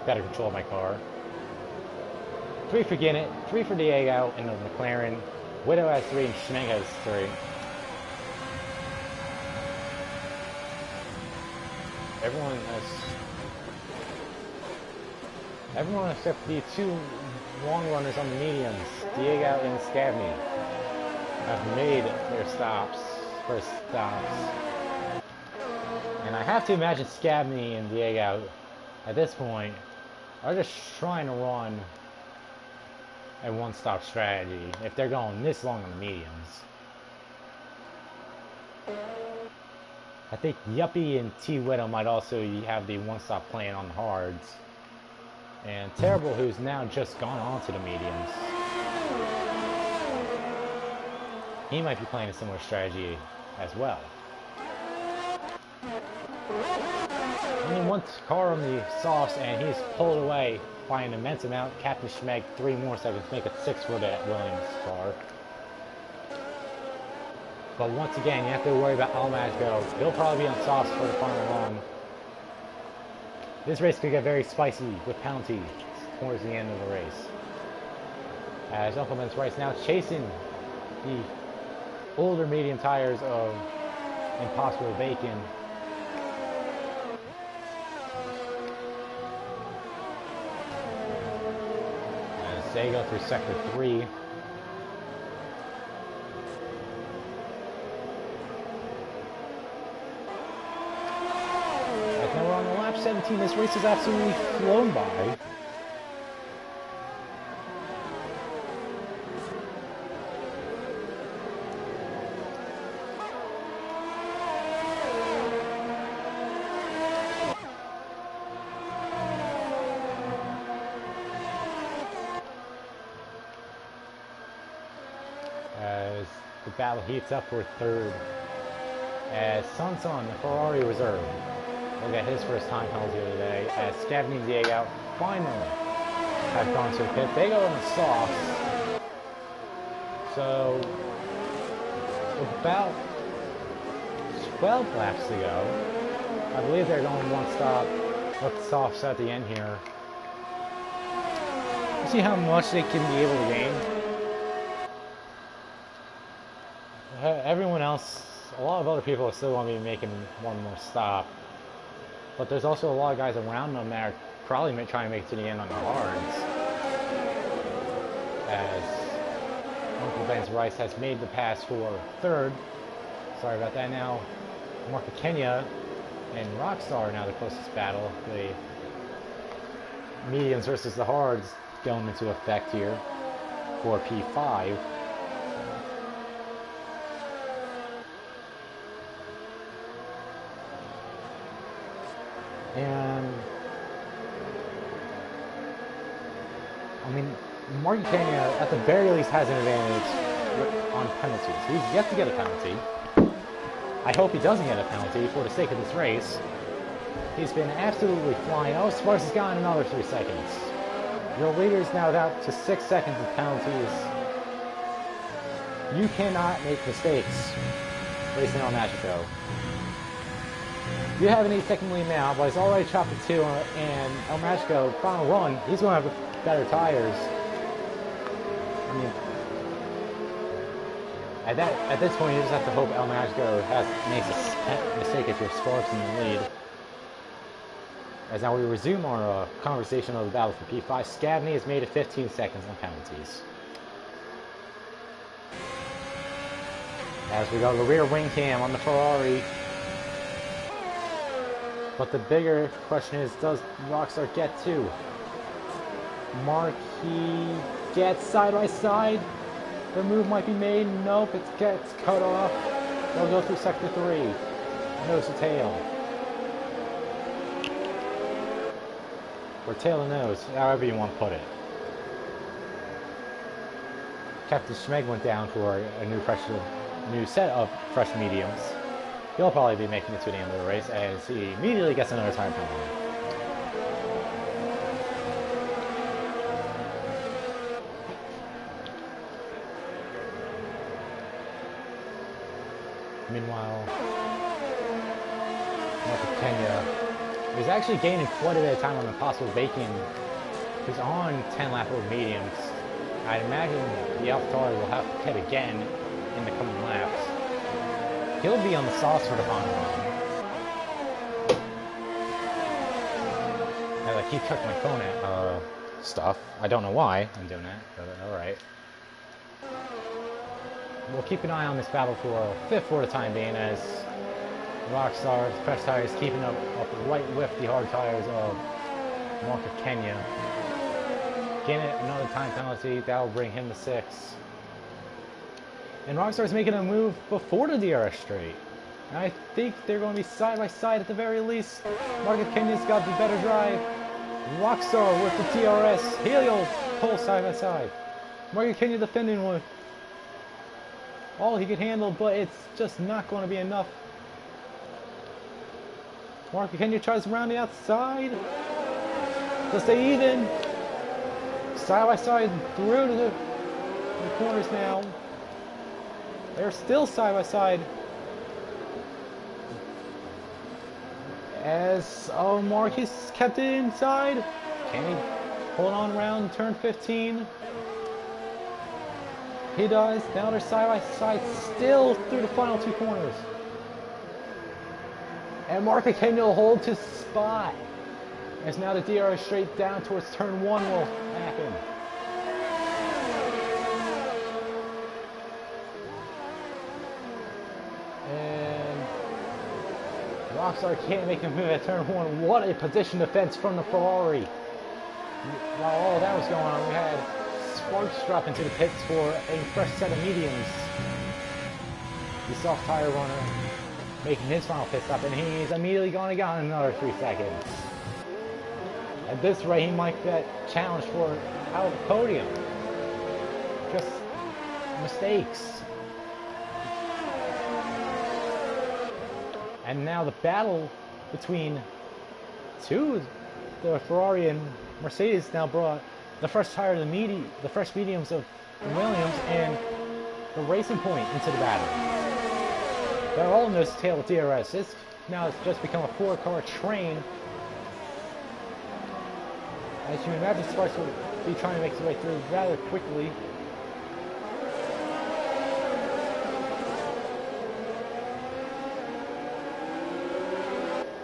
better control of my car. 3 for Ginnett, 3 for Diego in the McLaren. Widow has 3 and Schmeg has 3. Everyone except the 2 long runners on the mediums, Diego and Scabney, have made their first stops. And I have to imagine Scabney and Diego, at this point, are just trying to run a one-stop strategy if they're going this long on the mediums. I think Yuppie and T Widow might also have the one-stop plan on the hards. And Terrible, who's now just gone on to the mediums, he might be playing a similar strategy as well. Only one car on the softs, and he's pulled away by an immense amount. Captain Schmeg 3 more seconds, make it 6 for that Williams car. But once again, you have to worry about Almagro. He'll probably be on softs for the final run. This race could get very spicy with penalties towards the end of the race. As Uncle Ben's Rice now chasing the older medium tires of Impossible Bacon. As they go through sector 3. Now we're on the lap 17. This race is absolutely flown by. As the battle heats up for third. As Sanson, the Ferrari reserve, will get his first time penalty of the day, as Scavney and Diego finally have gone to the pit. They go on the softs. So, about 12 laps to go. I believe they're going one stop with the softs at the end here. Let's see how much they can be able to gain. Everyone else, a lot of other people are still going to be making one more stop. But there's also a lot of guys around them that are probably trying to make it to the end on the hards. As Uncle Ben's Rice has made the pass for third. Sorry about that. Now, Mark Kenya and Rockstar are now the closest battle. The mediums versus the hards going into effect here for P5. And I mean, Mark Kenya at the very least has an advantage on penalties. He's yet to get a penalty. I hope he doesn't get a penalty for the sake of this race. He's been absolutely flying. Oh, Sparks has gotten another 3 seconds. Your leader is now down to 6 seconds of penalties. You cannot make mistakes racing on Magico. You have an 8-second lead now, but it's already chopped to 2, and El Magico, final run, he's going to have better tires. I mean, At this point, you just have to hope El Magico makes a mistake if you're Sparks in the lead. As now we resume our conversation of the battle for P5. Scabney has made it 15 seconds on penalties. As we go the rear wing cam on the Ferrari. But the bigger question is, does Rockstar get to? Marquis gets side by side. The move might be made. Nope, it gets cut off. They'll go through sector 3. Nose to tail. Or tail to nose, however you want to put it. Captain Schmeg went down for a new set of fresh mediums. He'll probably be making it to the end of the race as he immediately gets another time penalty. Meanwhile, Marco Kenya is actually gaining quite a bit of time on Impossible Bacon. He's on 10 lap over mediums. I'd imagine the AlphaTauri will have to pit again in the coming laps. He'll be on the sauce for the final run. As I keep checking my phone at stuff. I don't know why I'm doing that, but alright. We'll keep an eye on this battle for 5th for the time being as Rockstar's fresh tires keeping up right with the hard tires of Marco Kenya. Getting another time penalty, that'll bring him to 6th. And Rockstar's making a move before the DRS straight. And I think they're going to be side by side at the very least. Marco Kenya's got the better drive. Rockstar with the DRS. He'll pull side by side. Marco Kenya defending with all he could handle, but it's just not going to be enough. Marco Kenya tries to round the outside. To stay even. Side by side through to the corners now. They're still side by side. As Marcus kept it inside. Can he hold on around turn 15? He does. Now they're side by side still through the final 2 corners. And Marco Kenya will hold his spot. As now the DRS straight down towards turn 1 will happen. And Rockstar can't make a move at turn 1. What a position defense from the Ferrari. While all that was going on, we had Sparks drop into the pits for a fresh set of mediums. The soft tire runner making his final pit stop, and he's immediately going to get another 3 seconds. At this rate, he might get challenged for out of the podium. Just mistakes. And now the battle between the Ferrari and Mercedes now brought the fresh tire of the fresh mediums of Williams and the Racing Point into the battle. They're all in this tail with DRS. Now it's just become a 4-car train. As you imagine, Sparks will be trying to make his way through rather quickly.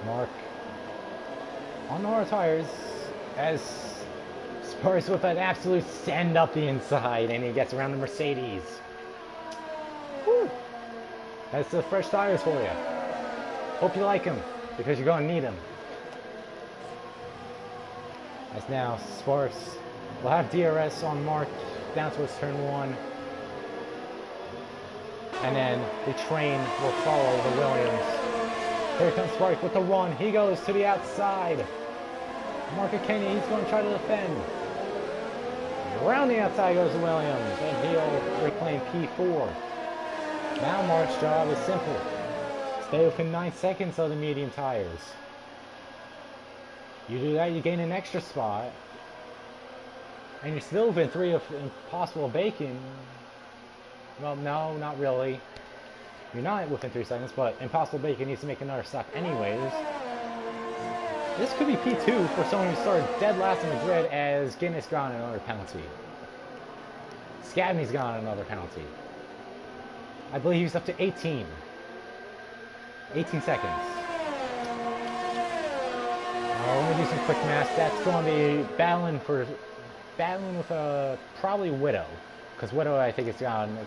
Mark on the hard tires as Sparks with an absolute send up the inside, and he gets around the Mercedes. Woo. That's the fresh tires for you. Hope you like them, because you're going to need them. As now Sparks will have DRS on Mark down towards turn 1. And then the train will follow the Williams. Here comes Sparks with the run. He goes to the outside. Marco Kenya, he's going to try to defend. Around the outside goes the Williams, and he'll reclaim P4. Now Mark's job is simple. Stay within 9 seconds of the medium tires. You do that, you gain an extra spot. And you're still within 3 of Impossible Bacon. Well, no, not really. You're not within 3 seconds, but Impossible Bacon needs to make another stop anyways. This could be P2 for someone who started dead last in the grid, as Guinness got another penalty. Scabney's got another penalty. I believe he's up to 18. 18 seconds. Let me do some quick math. That's going to be battling with probably Widow, because Widow I think has gotten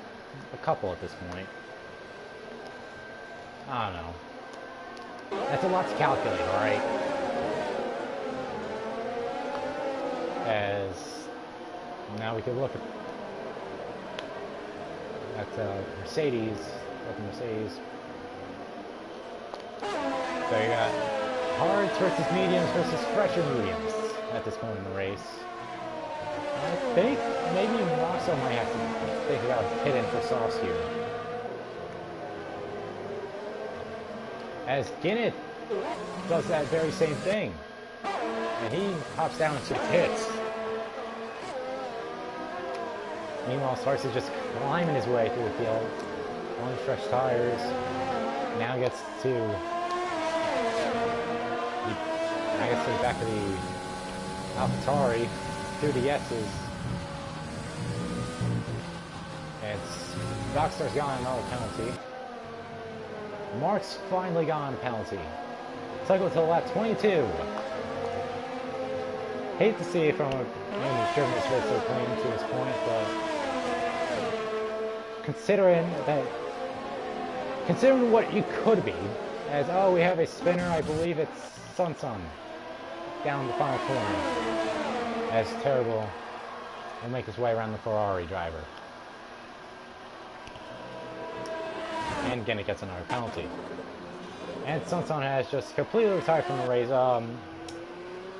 a couple at this point. I don't know. That's a lot to calculate, all right? As now we can look at Mercedes. Look at Mercedes. So you got hards versus mediums versus fresher mediums at this point in the race. I think maybe Rosso might have to think about hitting for softs here. As Guinnett does that very same thing. And he hops down and just hits. Meanwhile, starts to just climbing his way through the field. On fresh tires. Now gets to the back of the AlphaTauri through the S's. And Rockstar's got another penalty. Mark's finally got a penalty. Cycle to lap 22. Hate to see it from a man who's driven this race so clean to this point, but considering what you could be, as we have a spinner, I believe it's Sun down the final corner. As Terrible will make his way around the Ferrari driver. And Guinnett gets another penalty. And Sun has just completely retired from the race.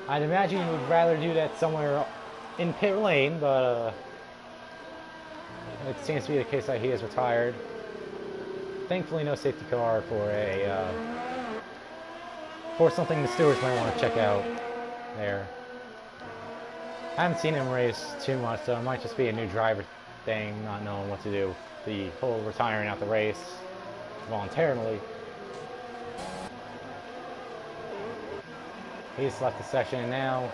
I'd imagine you would rather do that somewhere in pit lane, but it seems to be the case that he is retired. Thankfully, no safety car for something the stewards might want to check out there. I haven't seen him race too much, so it might just be a new driver thing, not knowing what to do. The whole retiring out the race voluntarily. He's left the session now.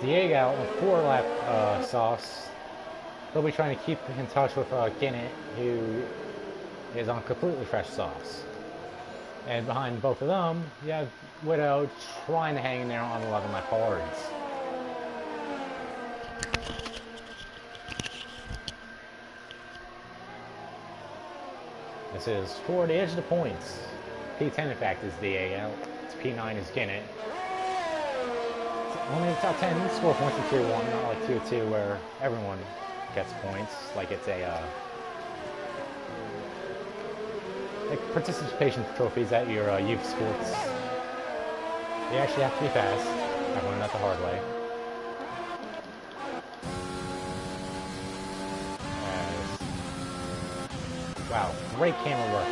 Diego on 4-lap softs. They'll be trying to keep in touch with Guinnett, who is on completely fresh softs. And behind both of them, you have Widow trying to hang in there on 11-lap hards. This is for the edge of the points. P10 in fact is Diego. P9 is Guinnett. Only the top 10 score points in Tier 1, not like Tier 2 where everyone gets points, like it's like participation trophies at your youth sports. You actually have to be fast. I've learned that the hard way. Wow, great camera work.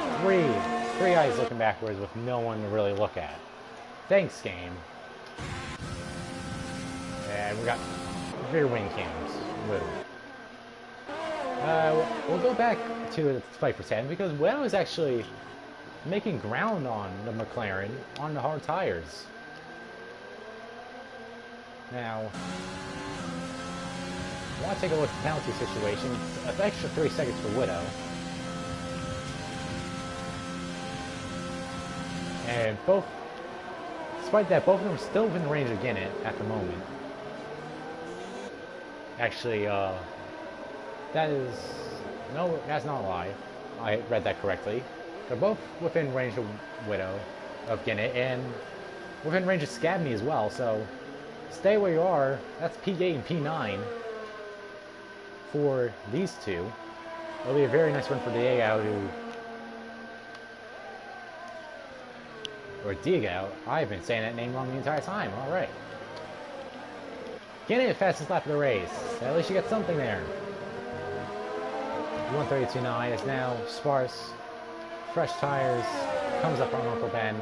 Three eyes looking backwards with no one to really look at. Thanks, game. And we got rear wing cams. Woo. We'll go back to the fight for 10 because Widow is actually making ground on the McLaren on the hard tires. Now, I want to take a look at the penalty situation. It's an extra 3 seconds for Widow. And despite that, both of them are still within range of Guinnett at the moment. Actually, that's not a lie. I read that correctly. They're both within range of Widow, of Guinnett, and within range of Scabney as well, so stay where you are. That's P8 and P9 for these two. It'll be a very nice win for Diego, or Diego. I've been saying that name wrong the entire time. All right. Guinnett, fastest lap of the race. At least you got something there. 132.9 is now sparse. Fresh tires. Comes up on Uncle Ben.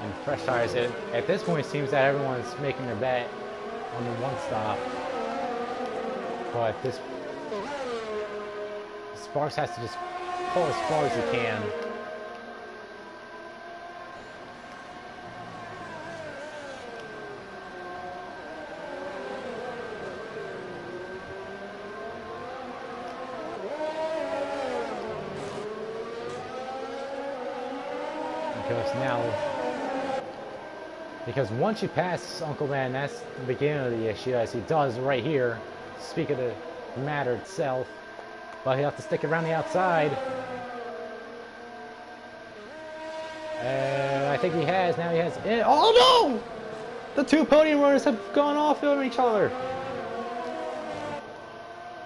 And fresh tires. At this point, it seems that everyone's making their bet on the one stop. But this Sparks has to just pull as far as he can. because once you pass Uncle Ben, that's the beginning of the issue, as he does right here. Speak of the matter itself, but he'll have to stick around the outside. And I think he has. Now he has. Oh no! The two podium runners have gone off on each other.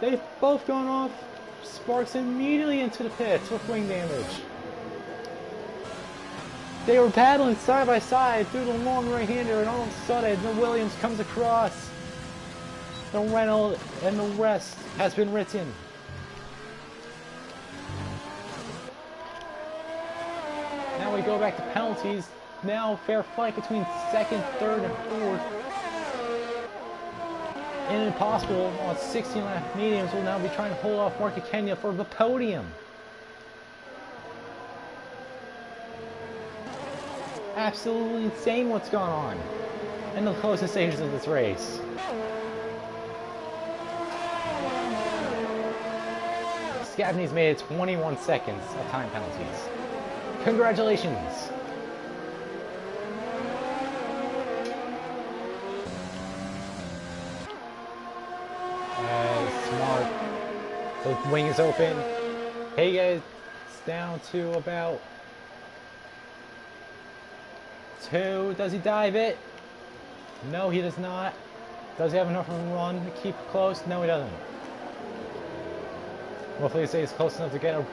They've both gone off. Sparks immediately into the pits with wing damage. They were battling side by side through the long right-hander, and all of a sudden, the Williams comes across. The Renault and the rest has been written. Now we go back to penalties. Now fair fight between second, third, and fourth. And Impossible on 16 lap mediums will now be trying to hold off Mark Kenya for the podium. Absolutely insane what's going on in the closest stages of this race. Scavney's made it 21 seconds of time penalties. Congratulations! Smart. The wing is open. Hey guys, it's down to about 2. Does he dive it? No, he does not. Does he have enough room to run to keep close? No, he doesn't. Hopefully he stays close enough to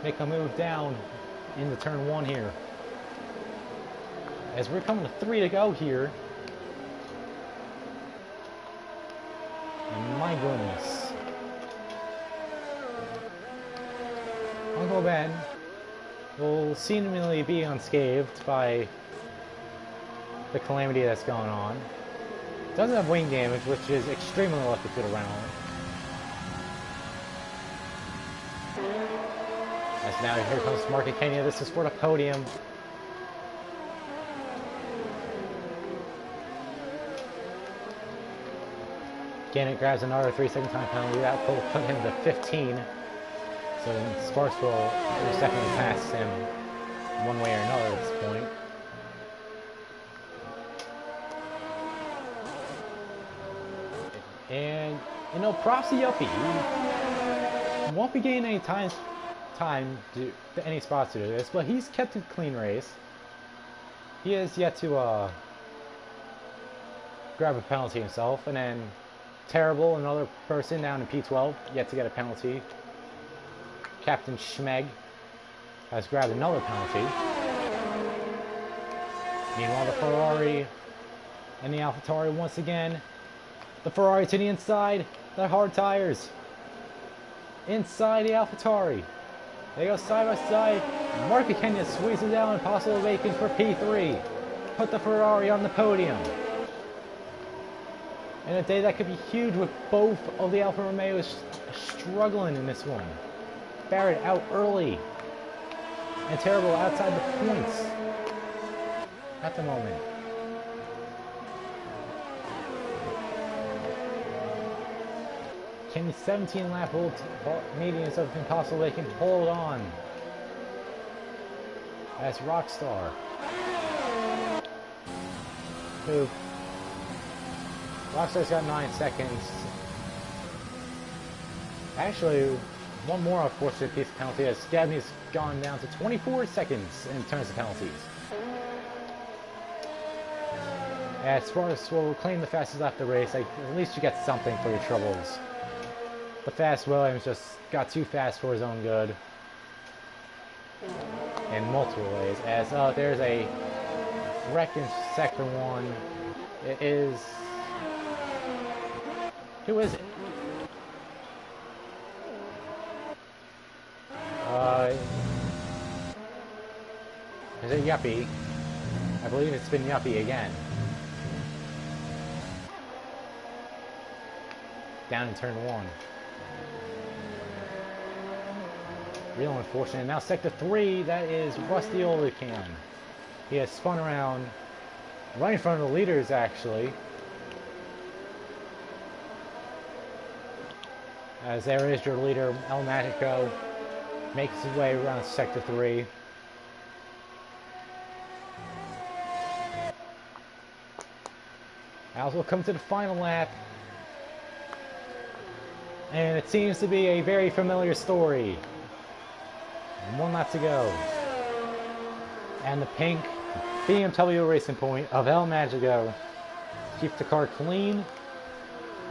make a move down into turn 1 here. As we're coming to 3 to go here. And my goodness. Uncle Ben will seemingly be unscathed by the calamity that's going on. Doesn't have wing damage, which is extremely lucky for the Renault. As now here comes Mark Kenya. This is for the podium. Again, it grabs another 3-second time penalty. That will put him to 15. So Sparks will definitely pass him one way or another at this point. And, you know, props to Yuppie. He won't be getting any time to any spots to do this, but he's kept a clean race. He has yet to grab a penalty himself, and then Terrible, another person down in P12, yet to get a penalty. Captain Schmeg has grabbed another penalty. Meanwhile, the Ferrari and the AlphaTauri once again. The Ferrari to the inside, the hard tires. Inside the AlphaTauri. They go side by side. Mark Kenya squeezes out Impossible Bacon for P3. Put the Ferrari on the podium. In a day that could be huge with both of the Alfa Romeos struggling in this one. Barrett out early. And Terrible outside the points at the moment. Can the 17-lap medians of Impossible they can hold on? That's Rockstar. Who? Rockstar's got 9 seconds. Actually, one more unfortunate piece of penalty as Scavney's gone down to 24 seconds in terms of penalties. As Sparks will claim the fastest lap of the race, at least you get something for your troubles. The fast Williams just got too fast for his own good in multiple ways. As there's a wreck in sector 1. It is... Who is it? Is it Yuppie? I believe it's been Yuppie again. Down in turn 1. Real unfortunate. Now sector 3, that is Rusty Olucan. He has spun around right in front of the leaders actually. As there is your leader, El Magico, makes his way around sector 3. As we'll come to the final lap. And it seems to be a very familiar story. One lap to go. And the pink BMW Racing Point of El Magico. Keep the car clean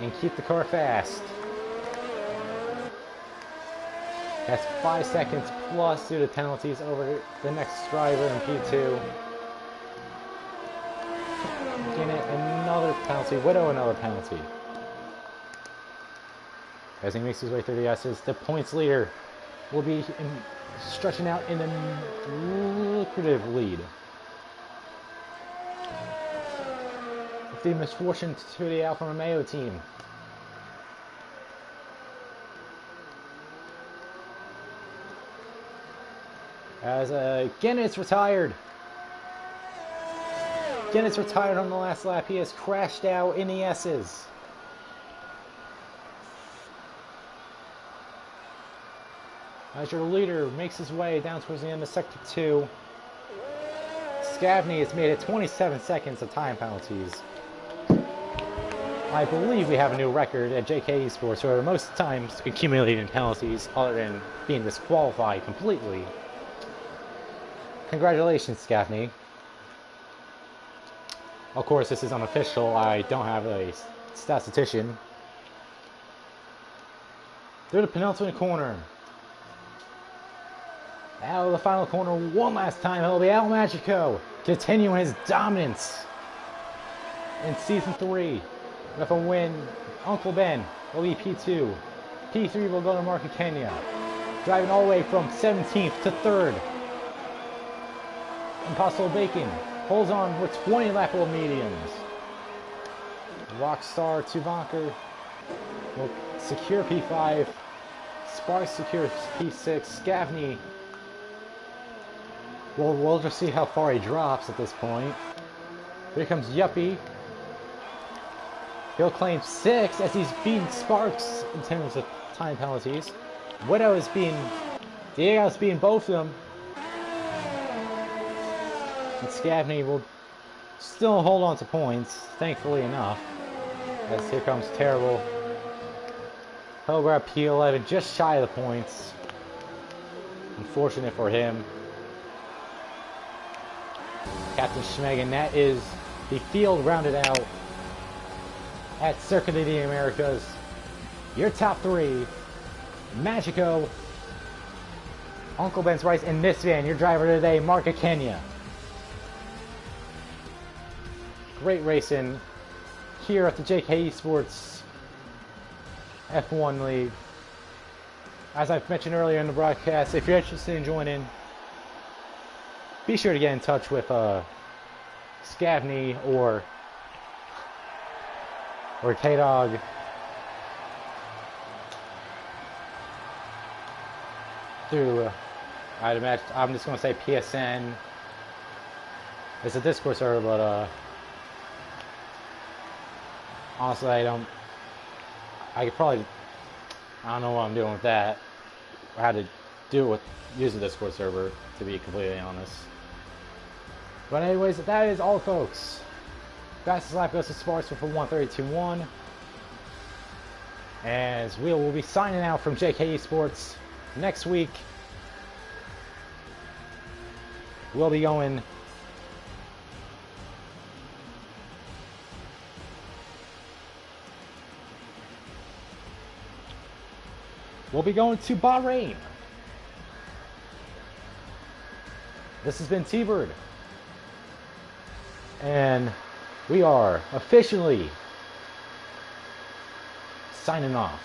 and keep the car fast. That's 5 seconds plus due to penalties over the next driver in P2. Getting another penalty, Widow another penalty. As he makes his way through the S's, the points leader will be stretching out in a lucrative lead. With the misfortune to the Alfa Romeo team. As Guinness retired. Guinness retired on the last lap. He has crashed out in the S's. As your leader makes his way down towards the end of Sector 2, Scavney has made it 27 seconds of time penalties. I believe we have a new record at JKeSport, where most times accumulating penalties other than being disqualified completely. Congratulations, Scavney. Of course, this is unofficial. I don't have a statistician. Through the penultimate corner. Out of the final corner one last time. It'll be El Magico continuing his dominance in Season 3. With a win, Uncle Ben will be P2. P3 will go to Marco Kenya. Driving all the way from 17th to 3rd. Impossible Bacon holds on with 20 lapable mediums. Rockstar Tuvanker will secure P5. Sparks secures P6. Scavney. We'll just see how far he drops at this point. Here comes Yuppie. He'll claim 6 as he's beating Sparks in terms of time penalties. Widow is being... Diego's beating both of them. And Scavney will still hold on to points, thankfully enough. As here comes Terrible. He'll grab P11 just shy of the points. Unfortunate for him. Captain Schmegan, that is the field rounded out at Circuit of the Americas. Your top 3. Magico, Uncle Ben's Rice, and this van, your driver today, Marco Kenya. Great racing here at the JKeSports F1 League. As I've mentioned earlier in the broadcast, if you're interested in joining, be sure to get in touch with Scavney or K-Dog. Through, I'd imagine, I'm just going to say PSN. It's a Discord server, but honestly, I don't know what I'm doing with that, or how to do it with use a Discord server, to be completely honest. But anyways, that is all, folks. Fastest lap goes to Sparks for 132.1. As we will be signing out from JKeSports next week. We'll be going to Bahrain. This has been T-Bird. And we are officially signing off.